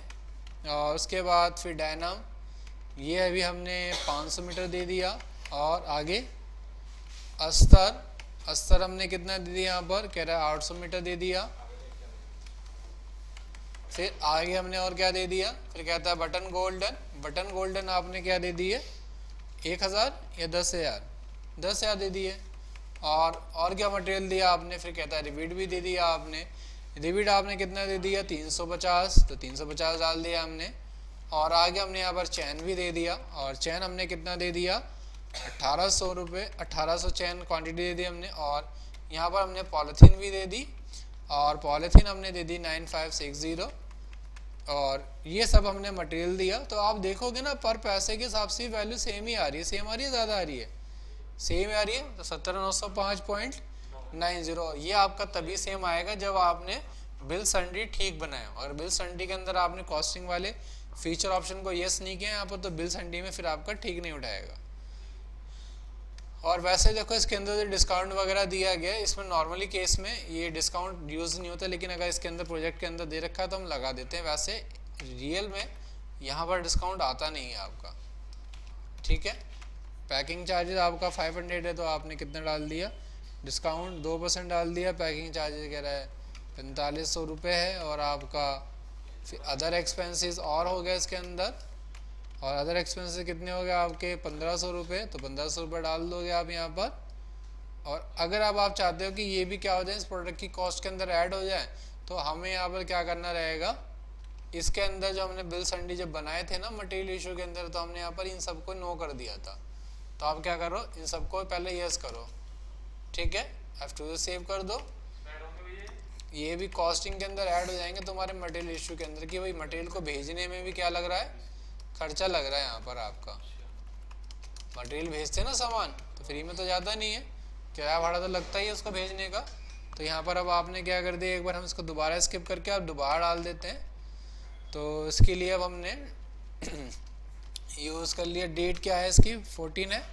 और उसके बाद फिर डायनम ये अभी हमने 500 मीटर दे दिया, और आगे अस्तर हमने कितना दे दिया, यहाँ पर कह रहा है 800 मीटर दे दिया। फिर आगे हमने और क्या दे दिया, फिर कहता है बटन गोल्डन आपने क्या दे दिए, 1000 या 10,000, 10,000 दे दिए। और क्या मटेरियल दिया आपने, फिर कहता है रिवीट भी दे दिया आपने। रिवीट आपने कितना दे दिया, 350, तो 350 डाल दिया हमने। और आगे हमने यहाँ पर चैन भी दे दिया, और चैन हमने कितना दे दिया, 1800 रुपये, 1800 चैन क्वांटिटी दे दी हमने। और यहाँ पर हमने पॉलीथीन भी दे दी, और पॉलीथीन हमने दे दी 9560। और ये सब हमने मटेरियल दिया। तो आप देखोगे ना, पर पैसे के हिसाब से वैल्यू सेम ही आ रही है, सेम आ रही है, ज़्यादा आ रही है, सेम आ रही है। तो 17,905.90 ये आपका तभी सेम आएगा जब आपने बिल सन्डी ठीक बनाया। और बिल सन्डी के अंदर आपने कॉस्टिंग वाले फीचर ऑप्शन को यस नहीं किया यहाँ पर, तो बिल सन्डी में फिर आपका ठीक नहीं उठाएगा। और वैसे देखो इसके अंदर जो डिस्काउंट वगैरह दिया गया है, इसमें नॉर्मली केस में ये डिस्काउंट यूज़ नहीं होता, लेकिन अगर इसके अंदर प्रोजेक्ट के अंदर दे रखा है तो हम लगा देते हैं। वैसे रियल में यहाँ पर डिस्काउंट आता नहीं है आपका, ठीक है। पैकिंग चार्जेस आपका 500 है, तो आपने कितना डाल दिया, डिस्काउंट 2% डाल दिया। पैकिंग चार्जेस कह रहा है 4500 रुपये है। और आपका फिर अदर एक्सपेंसेस और हो गया इसके अंदर, और अदर एक्सपेंसेस कितने हो गए आपके 1500 रुपये, तो 1500 रुपये डाल दोगे आप यहाँ पर। और अगर आप चाहते हो कि ये भी क्या हो जाए, इस प्रोडक्ट की कॉस्ट के अंदर ऐड हो जाए, तो हमें यहाँ पर क्या करना रहेगा, इसके अंदर जो हमने बिल सन्डी जब बनाए थे ना मटेरियल इशू के अंदर, तो हमने यहाँ पर इन सबको नो कर दिया था। तो आप क्या करो, इन सबको पहले यस करो, ठीक है, F2 सेव कर दो। ये भी कॉस्टिंग के अंदर ऐड हो जाएंगे तुम्हारे मटेरियल इशू के अंदर, कि भाई मटेरियल को भेजने में भी क्या लग रहा है, खर्चा लग रहा है यहाँ पर आपका। मटेरियल भेजते ना सामान, तो फ्री में तो जाता नहीं है, किराया भाड़ा तो लगता ही है उसको भेजने का। तो यहाँ पर अब आपने क्या कर दिया, एक बार हम इसको दोबारा स्किप करके आप दोबारा डाल देते हैं। तो इसके लिए अब हमने यूज़ कर लिया, डेट क्या है इसकी 14 है,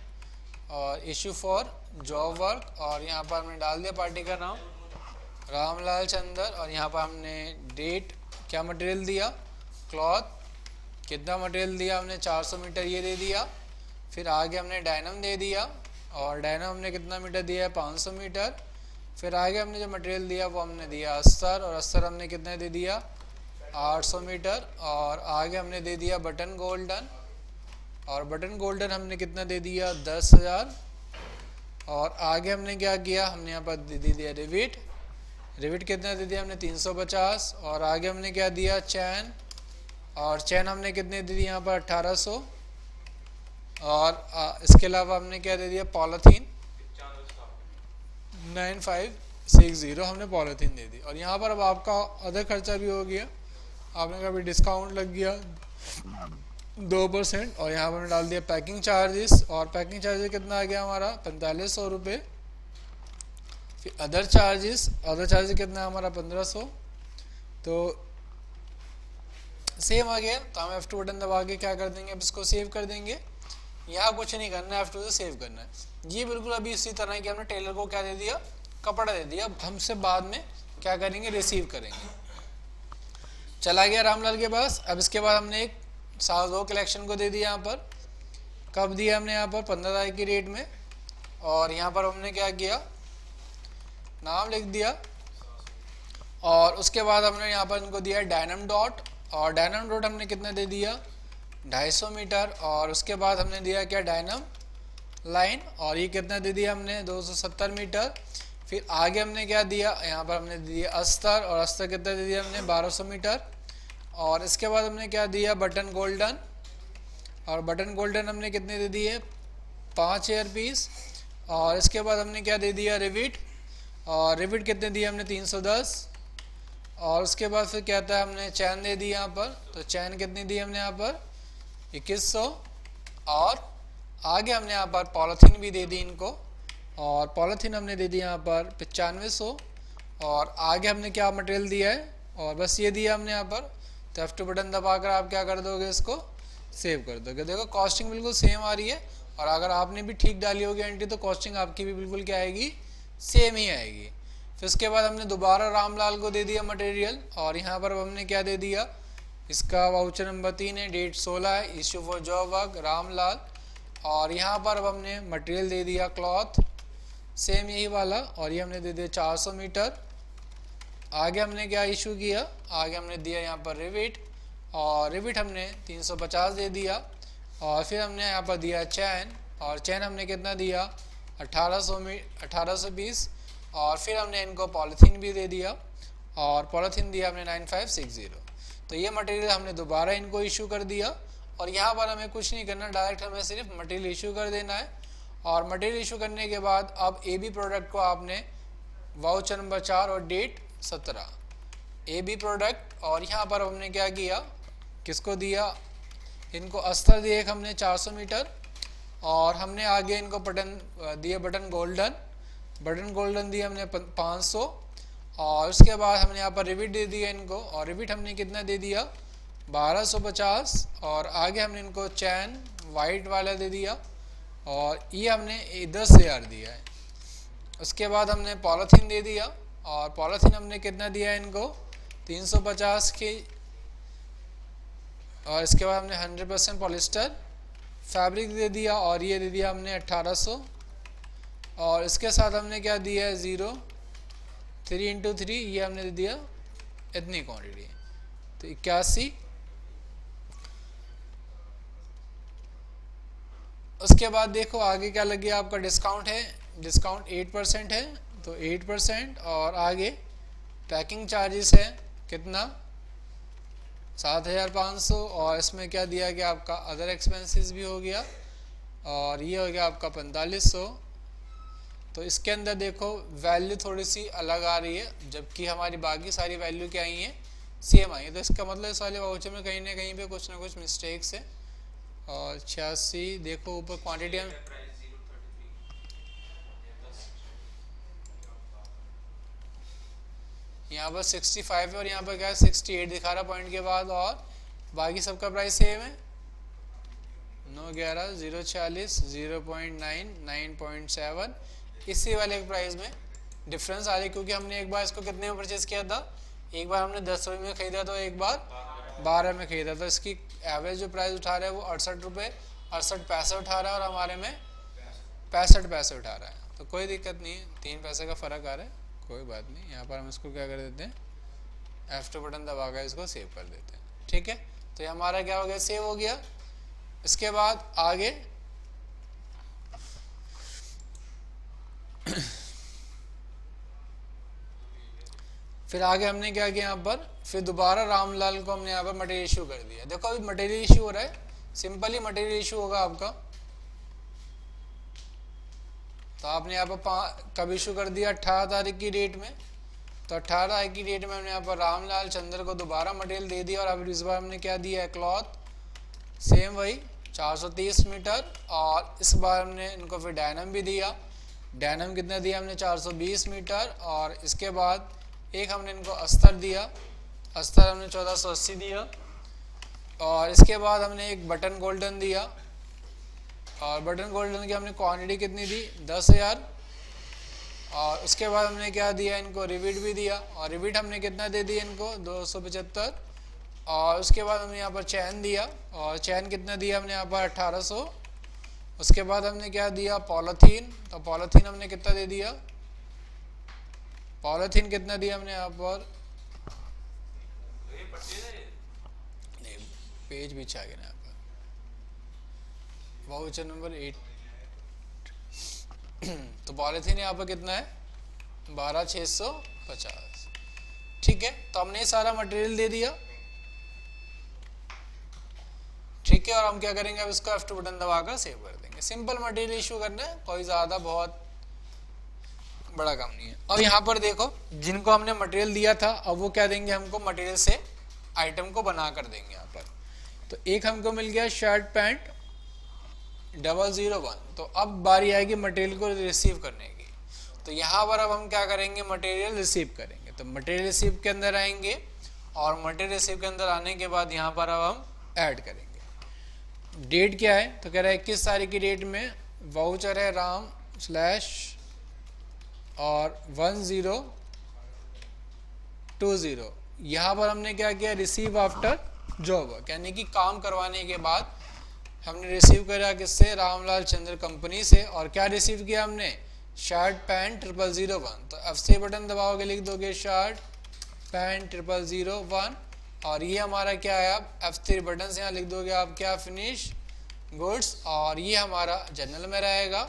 और इशू फॉर जॉब वर्क, और यहाँ पर हमने डाल दिया पार्टी का नाम रामलाल चंद्र। और यहाँ पर हमने डेट, क्या मटेरियल दिया, क्लॉथ, कितना मटेरियल दिया हमने 400 मीटर ये दे दिया। फिर आगे हमने डायनम दे दिया, और डायनम हमने कितना मीटर दिया है 500 मीटर। फिर आगे हमने जो मटेरियल दिया वो हमने दिया अस्तर, और अस्तर हमने कितना दे दिया 800 मीटर। और आगे हमने दे दिया बटन गोल्डन, और बटन गोल्डन हमने कितना दे दिया 10,000। और आगे हमने क्या किया, हमने यहाँ पर दे दिया रिविट, रिविट कितना दे दिया हमने 350। और आगे हमने क्या दिया चैन, और चैन हमने कितने दे दी यहाँ पर 1800। और इसके अलावा हमने क्या दे दिया पॉलीथीन 9560 हमने पॉलीथीन दे दी। और यहाँ पर अब आपका अदर खर्चा भी हो गया, आपने कभी डिस्काउंट लग गया 2%, और यहाँ पर हमने डाल दिया पैकिंग चार्जेस, और पैकिंग चार्जेस कितना आ गया हमारा 4500 रुपये। फिर अदर चार्जेस कितना है हमारा 1500, तो सेम आ गया। तो हम F2 बटन दबा के क्या कर देंगे, अब इसको सेव कर देंगे। यहाँ कुछ नहीं करना है, F2 से सेव करना है। ये बिल्कुल अभी इसी तरह की हमने टेलर को क्या दे दिया, कपड़ा दे दिया। अब हमसे बाद में क्या करेंगे, रिसीव करेंगे। चला गया रामलाल के पास। अब इसके बाद हमने एक साल कलेक्शन को दे दिया यहाँ पर, कब दिया हमने यहाँ पर 15 तारीख की डेट में। और यहाँ पर हमने क्या किया, नाम लिख दिया, और उसके बाद हमने यहाँ पर इनको दिया डायनम डॉट, और डायनम डॉट हमने कितना दे दिया 250 मीटर। और उसके बाद हमने दिया क्या डायनम लाइन, और ये कितना दे दिया हमने 270 मीटर। फिर आगे हमने क्या दिया, यहाँ पर हमने दिया अस्तर, और अस्तर कितना दे दिया हमने 1200 मीटर। और इसके बाद हमने क्या दिया बटन गोल्डन, और बटन गोल्डन हमने कितने दे दिए 5 एयर पीस। और इसके बाद हमने क्या दे दिया रिविट, और रिविट कितने दिए हमने 310, और उसके बाद फिर कहता है हमने चैन दे दी यहाँ पर, तो चैन कितनी दी हमने यहाँ पर 2100, और आगे हमने यहाँ पर पॉलीथीन भी दे दी इनको, और पॉलीथीन हमने दे दी यहाँ पर 9500, और आगे हमने क्या मटेरियल दिया है और बस ये दिया हमने यहाँ पर। तो F2 बटन दबाकर आप क्या कर दोगे, इसको सेव कर दोगे। देखो कॉस्टिंग बिल्कुल सेम आ रही है, और अगर आपने भी ठीक डाली होगी एंट्री तो कॉस्टिंग आपकी भी बिल्कुल क्या आएगी, सेम ही आएगी। फिर उसके बाद हमने दोबारा रामलाल को दे दिया मटेरियल, और यहाँ पर हमने क्या दे दिया, इसका वाउचर नंबर 3 है, डेट 16 है, issue for job work Ramlal, और यहाँ पर अब हमने मटेरियल दे दिया क्लॉथ सेम यही वाला, और ये हमने दे दिया 400 मीटर। आगे हमने क्या इशू किया, आगे हमने दिया यहाँ पर रिविट, और रिविट हमने 350 दे दिया, और फिर हमने यहाँ पर दिया चैन, और चैन हमने कितना दिया 1800 पीस, और फिर हमने इनको पॉलीथीन भी दे दिया, और पॉलीथीन दिया हमने 9560। तो ये मटेरियल हमने दोबारा इनको इशू कर दिया, और यहाँ पर हमें कुछ नहीं करना, डायरेक्ट हमें सिर्फ मटेरियल इशू कर देना है। और मटेरियल इशू करने के बाद अब ए बी प्रोडक्ट को आपने वाउचर नंबर 4 और डेट 17 ए बी प्रोडक्ट, और यहाँ पर हमने क्या किया, किसको दिया, इनको अस्तर दिए एक हमने 400 मीटर, और हमने आगे इनको बटन दिए, बटन गोल्डन दिए हमने 500, और उसके बाद हमने यहाँ पर रिविट दे दिया इनको, और रिविट हमने कितना दे दिया 1250, और आगे हमने इनको चैन वाइट वाला दे दिया, और ये हमने 10,000 दिया है। उसके बाद हमने पॉलीथीन दे दिया, और पॉलीथीन हमने कितना दिया है इनको 350 की, और इसके बाद हमने 100% पॉलिस्टर फैब्रिक दे दिया, और ये दे दिया हमने 1800, और इसके साथ हमने क्या दिया है 0 3 × 3, ये हमने दे दिया इतनी क्वांटिटी, तो 81। उसके बाद देखो आगे क्या लग गया, आपका डिस्काउंट है, डिस्काउंट 8% है, तो 8%, और आगे पैकिंग चार्जेस है कितना 7500, और इसमें क्या दिया गया आपका अदर एक्सपेंसेस भी हो गया, और ये हो गया आपका 4500। तो इसके अंदर देखो वैल्यू थोड़ी सी अलग आ रही है, जबकि हमारी बाकी सारी वैल्यू क्या आई हैं, सेम आई है। तो इसका मतलब इस वाले वाउचर में कहीं ना कहीं पे कुछ ना कुछ मिस्टेक्स है। और 86 देखो ऊपर क्वांटिटी हम यहाँ पर 65 है, और यहाँ पर क्या है 68 दिखा रहा पॉइंट के बाद, और बाकी सबका प्राइस सेम है 911 040 0.9 9.7, इसी वाले प्राइस में डिफरेंस आ रही है, क्योंकि हमने एक बार इसको कितने में परचेज किया था, एक बार हमने 10 रुपये में खरीदा था, एक बार 12 में खरीदा था। इसकी एवरेज जो प्राइस उठा रहा है वो 68 रुपये 68 पैसे उठा रहा है, और हमारे में 65 पैसे उठा रहा है। तो कोई दिक्कत नहीं है, 3 पैसे का फ़र्क आ रहा है, कोई बात नहीं। यहाँ पर हम इसको क्या कर देते हैं, F2 बटन दबाकर इसको सेव कर देते हैं, ठीक है। तो ये हमारा क्या हो गया, सेव हो गया। इसके बाद आगे फिर आगे हमने क्या किया, यहाँ पर फिर दोबारा रामलाल को हमने यहाँ पर मटेरियल इशू कर दिया। देखो अभी मटेरियल इशू हो रहा है, सिंपली मटेरियल इशू होगा आपका। तो आपने यहाँ पर कब इशू कर दिया, 18 तारीख की डेट में। तो 18 तारीख की डेट में हमने यहाँ पर रामलाल चंद्र को दोबारा मटेरियल दे दिया, और अब इस बार हमने क्या दिया है, क्लॉथ सेम वही 430 मीटर, और इस बार हमने इनको फिर डायनम भी दिया। डायनम कितना दिया हमने 420 मीटर, और इसके बाद एक हमने इनको अस्तर दिया, अस्तर हमने 1480 दिया, और इसके बाद हमने एक बटन गोल्डन दिया, और बटन गोल्डन की हमने क्वांटिटी कितनी दी 10,000, और उसके बाद हमने क्या दिया इनको रिविट भी दिया, और रिविट हमने कितना दे दिया इनको 275, और उसके बाद हमने यहाँ पर चैन दिया, और चैन कितना दिया हमने यहाँ पर 1800। उसके बाद हमने क्या दिया पॉलीथीन, तो पॉलीथीन हमने कितना दे दिया, पॉलीथीन कितना दिया हमने यहाँ पर, नहीं पेज पीछे आ गया यहाँ पर, वाउचर नंबर 8। तो पॉलीथीन यहाँ पर कितना है 12,650, ठीक है। तो हमने ये सारा मटेरियल दे दिया, ठीक है। और हम क्या करेंगे, अब इसको F2 बटन दबाकर सेव कर देंगे। सिंपल मटेरियल इशू करना है, कोई ज़्यादा बहुत बड़ा काम नहीं है। अब यहाँ पर देखो जिनको हमने मटेरियल दिया था, अब वो क्या देंगे हमको, मटेरियल से आइटम को बना कर देंगे यहाँ पर। तो एक हमको मिल गया शर्ट पैंट 001। तो अब बारी आएगी मटेरियल को रिसीव करने की। तो यहाँ पर अब हम क्या करेंगे, मटेरियल रिसीव करेंगे। तो मटेरियल रिसीव के अंदर आएंगे और मटेरियल रिसीव के अंदर आने के बाद यहाँ पर अब हम ऐड करेंगे। डेट क्या है, तो कह रहा है 21 तारीख की डेट में वाउचर है राम स्लैश और 1020। यहाँ पर हमने क्या किया, रिसीव आफ्टर जॉब वर्क, यानी कि काम करवाने के बाद हमने रिसीव करा किससे, रामलाल चंद्र कंपनी से। और क्या रिसीव किया हमने, शर्ट पैंट 0001। तो F3 बटन दबाओगे, लिख दोगे शर्ट पैंट 0001 और ये हमारा क्या है, आप F3 बटन से यहाँ लिख दोगे आप क्या, फिनिश गुड्स। और ये हमारा जनरल में रहेगा।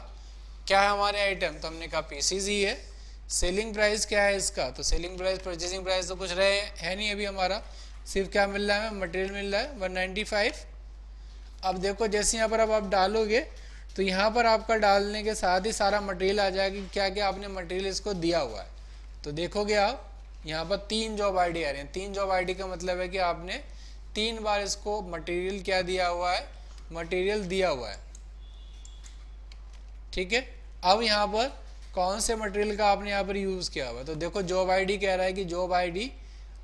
क्या है हमारे आइटम, तो हमने कहा पीसीज ही है। सेलिंग प्राइस क्या है इसका, तो सेलिंग प्राइस परचेसिंग प्राइस तो कुछ रहे है नहीं अभी हमारा, सिर्फ क्या मिल रहा है, मटेरियल मिल रहा है 195। अब देखो जैसे यहाँ पर अब आप डालोगे तो यहाँ पर आपका डालने के साथ ही सारा मटेरियल आ जाएगा कि क्या क्या आपने मटेरियल इसको दिया हुआ है। तो देखोगे आप यहाँ पर 3 जॉब आईडी आ रही हैं। 3 जॉब आईडी का मतलब है कि आपने 3 बार इसको मटेरियल क्या दिया हुआ है, मटेरियल दिया हुआ है। ठीक है, अब यहाँ पर कौन से मटेरियल का आपने यहाँ पर यूज़ किया हुआ है, तो देखो जॉब आईडी कह रहा है कि जॉब आईडी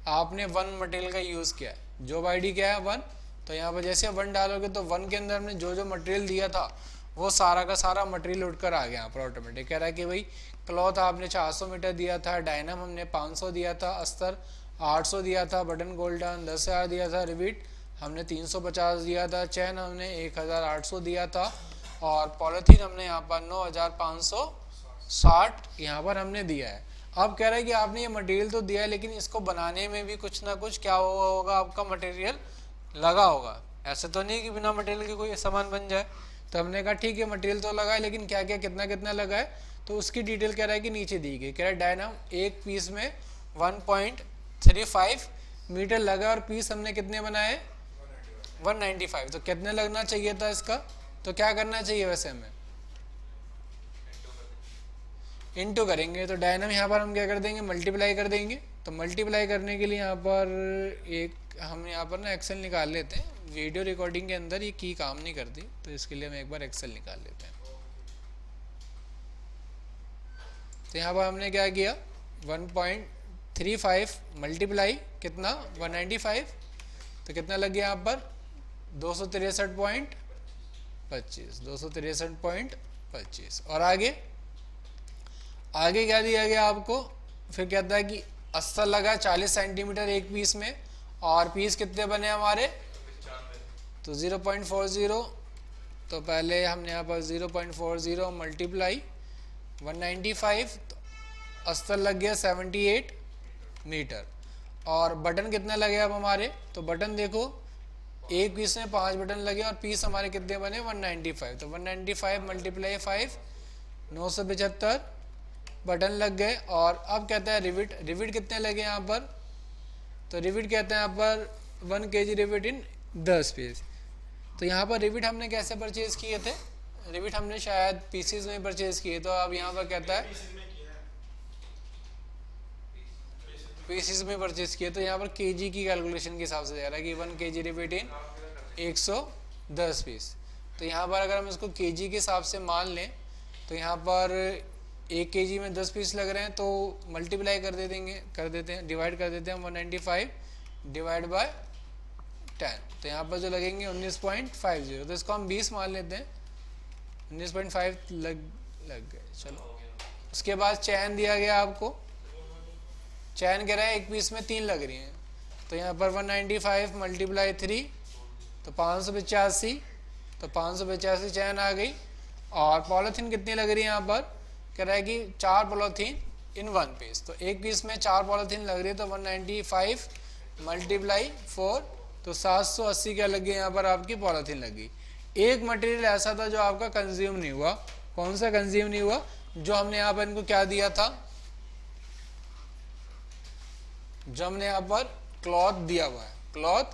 आपने 1 मटेरियल का यूज़ किया है। जॉब आईडी क्या है 1। तो यहाँ पर जैसे 1 डालोगे तो 1 के अंदर हमने जो जो मटेरियल दिया था वो सारा का सारा मटेरियल उठकर आ गया यहाँ पर ऑटोमेटिक। कह रहा है कि भाई क्लॉथ आपने 400 मीटर दिया था, डायनम हमने 500 दिया था, अस्तर 800 दिया था, बटन गोल्डन 10,000 दिया था, रिविट हमने 350 दिया था, चैन हमने 1,800 दिया था और पॉलीथीन हमने यहाँ पर 9,560 यहाँ पर हमने दिया है। अब कह रहा है कि आपने ये मटेरियल तो दिया है लेकिन इसको बनाने में भी कुछ ना कुछ क्या होगा, आपका मटेरियल लगा होगा। ऐसे तो नहीं कि बिना मटेरियल के कोई सामान बन जाए। तो हमने कहा ठीक है मटेरियल तो लगा है लेकिन क्या क्या कितना कितना लगा है, तो उसकी डिटेल कह रहा है कि नीचे दी गई। कह रहा है डायनम एक पीस में 1.35 मीटर लगा और पीस हमने कितने बनाए, 195। तो कितने लगना चाहिए था इसका, तो क्या करना चाहिए वैसे हमें, इनटू करेंगे। तो डायनम यहाँ पर हम क्या कर देंगे, मल्टीप्लाई कर देंगे। तो मल्टीप्लाई करने के लिए यहाँ पर एक हम यहाँ पर ना एक्सेल निकाल लेते हैं। वीडियो रिकॉर्डिंग के अंदर ये की काम नहीं करती, तो इसके लिए हम एक बार एक्सेल निकाल लेते हैं। तो यहाँ पर हमने क्या किया, 1.35 मल्टीप्लाई कितना 195, तो कितना लग गया यहाँ पर 263.25 और आगे आगे क्या दिया गया आपको, फिर कहता है कि अस्तर लगा 40 सेंटीमीटर एक पीस में और पीस कितने बने हमारे, तो 0.40। तो पहले हमने यहाँ पर 0.40 मल्टीप्लाई 195, तो अस्तर लग गया 78 मीटर। और बटन कितना लगे अब हमारे, तो बटन देखो एक पीस में 5 बटन लगे और पीस हमारे कितने बने 195। तो 195 मल्टीप्लाई 5 975 बटन लग गए। और अब कहता है रिविट, रिविट कितने लगे यहाँ पर, तो रिविट कहते हैं यहाँ पर 1 kg रिविट इन 10 पीस। तो यहाँ पर रिविट हमने कैसे परचेज किए थे, रिविट हमने शायद पीसीज में परचेज किए। तो अब यहाँ पर कहता है पीसीज में परचेज किए, तो यहाँ पर केजी की कैलकुलेशन के हिसाब से दे रहा है कि 1 kg रिविट इन 110 पीस। तो यहाँ पर अगर हम इसको केजी के हिसाब से मान लें तो यहाँ पर 1 kg में 10 पीस लग रहे हैं, तो मल्टीप्लाई कर देते हैं डिवाइड कर देते हैं 195 डिवाइड बाय 10। तो यहाँ पर जो लगेंगे 19.50, तो इसको हम 20 मान लेते हैं, 19.5 लग गए। चलो उसके बाद चैन दिया गया आपको, चैन कह रहा है एक पीस में 3 लग रही हैं। तो यहाँ पर 195 मल्टीप्लाई 3 तो 585, तो 585 चैन आ गई। और पॉलीथीन कितनी लग रही है यहाँ पर, कह रहा है कि 4 पॉलीथीन इन 1 पीस। तो एक पीस में 4 पॉलीथीन लग रही है, तो 195 मल्टीप्लाई 4 तो 780 क्या लगी यहाँ पर आपकी पॉलीथीन लगी। एक मटेरियल ऐसा था जो आपका कंज्यूम नहीं हुआ, कौन सा कंज्यूम नहीं हुआ, जो हमने यहाँ पर इनको क्या दिया था, जो हमने यहाँ पर क्लॉथ दिया हुआ है, क्लॉथ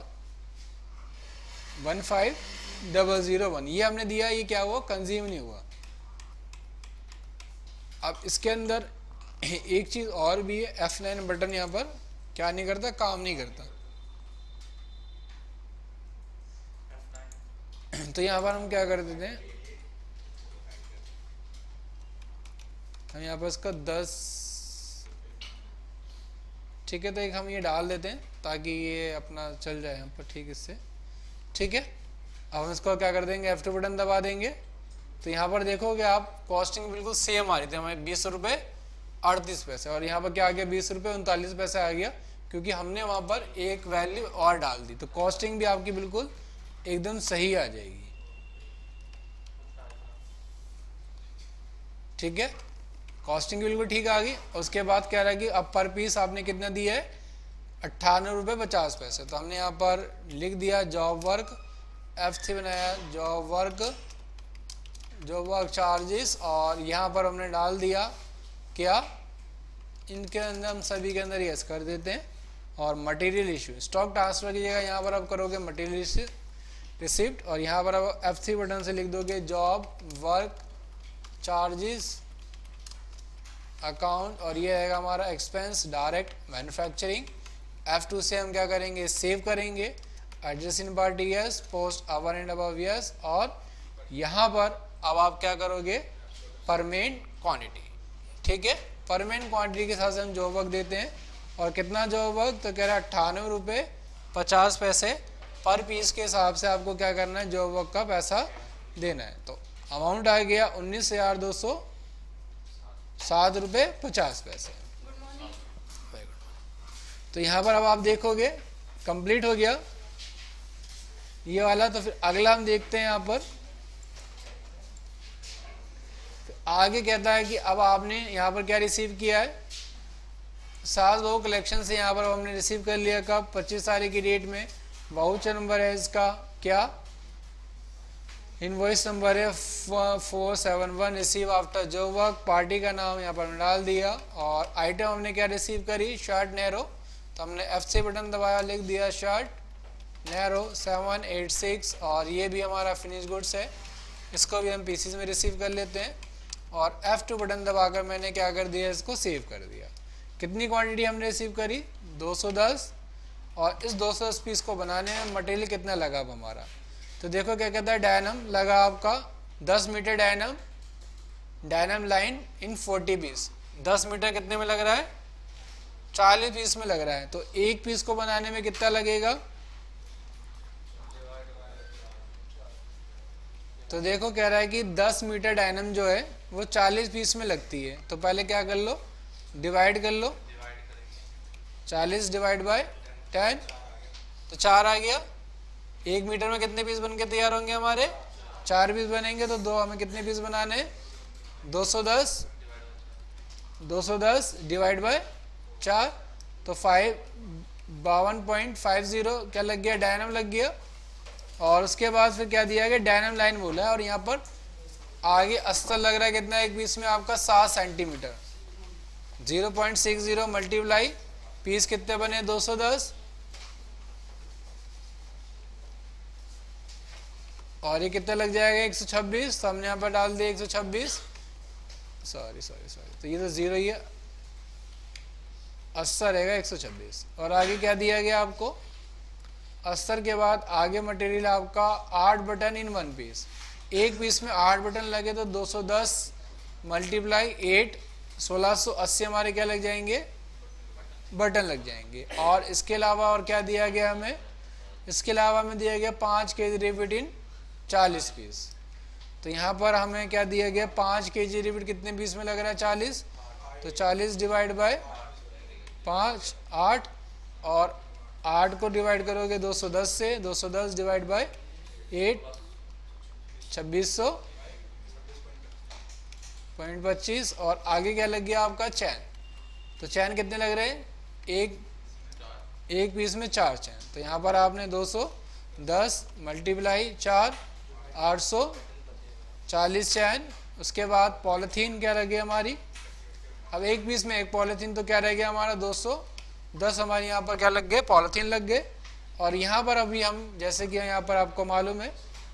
15001 ये हमने दिया, ये क्या हुआ, कंज्यूम नहीं हुआ। अब इसके अंदर एक चीज़ और भी है, F9 बटन यहाँ पर क्या नहीं करता, काम नहीं करता। तो यहाँ पर हम क्या कर देते हैं, हम यहाँ पर इसका 10, ठीक है, तो एक हम ये डाल देते हैं ताकि ये अपना चल जाए यहाँ पर, ठीक, इससे ठीक है। अब हम इसको क्या कर देंगे, F2 बटन दबा देंगे। तो यहाँ पर देखोगे आप कॉस्टिंग बिल्कुल सेम आ रही थी हमें, 20 रुपये 38 पैसे, और यहाँ पर क्या आ गया, 20 रुपये 39 पैसे आ गया, क्योंकि हमने वहाँ पर एक वैल्यू और डाल दी। तो कॉस्टिंग भी आपकी बिल्कुल एकदम सही आ जाएगी, ठीक है, कॉस्टिंग बिल्कुल ठीक आ गई। उसके बाद क्या रहा कि अब पर पीस आपने कितना दिया है, 98 रुपये 50 पैसे। तो हमने यहाँ पर लिख दिया जॉब वर्क, F3 बनाया जॉब वर्क चार्जेस, और यहाँ पर हमने डाल दिया क्या, इनके अंदर हम सभी के अंदर यस कर देते हैं। और मटेरियल इशू, स्टॉक ट्रांसफर की जगह यहाँ पर आप करोगे मटेरियल रिसिप्ट, और यहाँ पर आप F3 बटन से लिख दोगे जॉब वर्क चार्जेस अकाउंट, और ये रहेगा हमारा एक्सपेंस डायरेक्ट मैन्युफैक्चरिंग। F2 से हम क्या करेंगे, सेव करेंगे, address in party yes, post our and above yes, और यहाँ पर अब आप क्या करोगे, परमेंट क्वांटिटी, ठीक है, परमेंट क्वांटिटी के साथ हम जॉब वर्क देते हैं। और कितना जॉब वर्क, तो कह रहा है 98 रुपये 50 पैसे पर पीस के हिसाब से आपको क्या करना है, जॉब वर्क का पैसा देना है। तो अमाउंट आ गया 19,207 रुपये 50 पैसे। तो यहाँ पर अब आप देखोगे कंप्लीट हो गया ये वाला। तो फिर अगला हम देखते हैं यहाँ पर, तो आगे कहता है कि अब आपने यहाँ पर क्या रिसीव किया है, 7 लोग कलेक्शन से यहाँ पर हमने रिसीव कर लिया, कब, 25 तारीख की डेट में। वाउचर नंबर है इसका क्या, इनवॉइस नंबर है 471, receive after job work, party का नाम यहाँ पर डाल दिया, और आइटम हमने क्या रिसीव करी, शर्ट नैरो। तो हमने F3 बटन दबाया, लिख दिया शर्ट नैरो 786, और ये भी हमारा फिनिश गुड्स है, इसको भी हम पीसीज में रिसीव कर लेते हैं। और F2 बटन दबाकर मैंने क्या कर दिया, इसको सेव कर दिया। कितनी क्वांटिटी हमने रिसीव करी, 210, और इस 210 पीस को बनाने में मटेरियल कितना लगा अब हमारा, तो देखो क्या कहता है, डायनम लगा आपका 10 मीटर डायनम लाइन इन 40 पीस। 10 मीटर कितने में लग रहा है, 40 पीस में लग रहा है। तो एक पीस को बनाने में कितना लगेगा, तो देखो कह रहा है कि 10 मीटर डायनम जो है वो 40 पीस में लगती है। तो पहले क्या कर लो, डिवाइड कर लो, 40 डिवाइड बाय 10, तो 4 आ गया। 1 मीटर में कितने पीस बन के तैयार होंगे हमारे, 4 पीस बनेंगे। तो दो हमें कितने पीस बनाने, 210 डिवाइड बाय 4, तो 52.50 क्या लग गया, डायनम लग गया। और उसके बाद फिर क्या दिया गया, डायनम लाइन बोला है, और यहाँ पर आगे अस्तर लग रहा है कितना, एक पीस में आपका 7 सेंटीमीटर। 0.60 मल्टीप्लाई पीस कितने बने, 210, और ये कितना लग जाएगा, 126। तो हमने यहाँ पर डाल दिया 126, सॉरी। तो ये तो 0 ही है, अस्तर रहेगा 126। और आगे क्या दिया गया आपको, अस्तर के बाद आगे मटेरियल आपका 8 बटन इन 1 पीस। एक पीस में 8 बटन लगे तो 210 मल्टीप्लाई 8, 1680 हमारे क्या लग जाएंगे, बटन लग जाएंगे। और इसके अलावा और क्या दिया गया हमें, इसके अलावा हमें दिया गया 5 kg रिपीट इन 40 पीस। तो यहाँ पर हमें क्या दिया गया, 5 kg रिपीट कितने पीस में लग रहा है, 40। तो 40 डिवाइड बाय 5 8, और 8 को डिवाइड करोगे 210 से, 210 डिवाइड बाय 8 2600.25। और आगे क्या लग गया आपका, चैन। तो चैन कितने लग रहे हैं, एक पीस में 4 चैन। तो यहाँ पर आपने 210 मल्टीप्लाई 4, 840 चैन। उसके बाद पॉलीथीन क्या लगे हमारी, अब एक पीस में एक पॉलीथीन, तो क्या रह गया हमारा 210 हमारे यहाँ पर क्या लग गए, पॉलीथीन लग गए। और यहाँ पर अभी हम जैसे कि यहाँ पर आपको मालूम है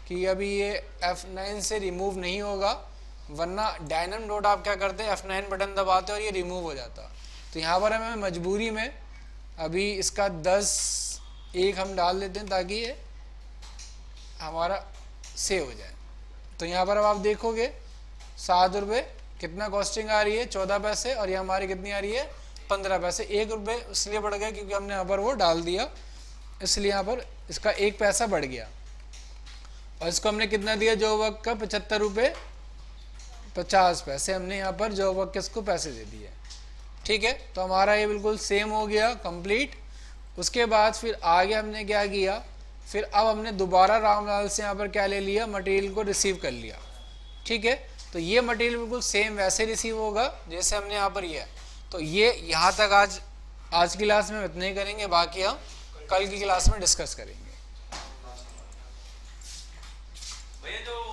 कि अभी ये F9 से रिमूव नहीं होगा, वरना डायनम डॉट आप क्या करते हैं, F9 बटन दबाते और ये रिमूव हो जाता। तो यहाँ पर हमें मजबूरी में अभी इसका 10 1 हम डाल देते हैं ताकि ये हमारा सेव हो जाए। तो यहाँ पर अब आप देखोगे 7 रुपये कितना कॉस्टिंग आ रही है, 14 पैसे, और ये हमारी कितनी आ रही है, 15 पैसे। 1 रुपये इसलिए बढ़ गया क्योंकि हमने यहाँ पर वो डाल दिया, इसलिए यहाँ पर इसका 1 पैसा बढ़ गया। और इसको हमने कितना दिया जॉब वर्क का, 75 रुपये 50 पैसे हमने यहाँ पर जॉब वर्क के इसको पैसे दे दिए। ठीक है, तो हमारा ये बिल्कुल सेम हो गया कंप्लीट। उसके बाद फिर आगे हमने क्या किया, फिर अब हमने दोबारा रामलाल से यहाँ पर क्या ले लिया, मटेरियल को रिसीव कर लिया। ठीक है, तो ये मटेरियल बिल्कुल सेम वैसे रिसीव होगा जैसे हमने यहाँ पर ये है। तो ये यहाँ तक आज की क्लास में इतना ही करेंगे, बाकी हम कल की क्लास में डिस्कस करेंगे। भैया जो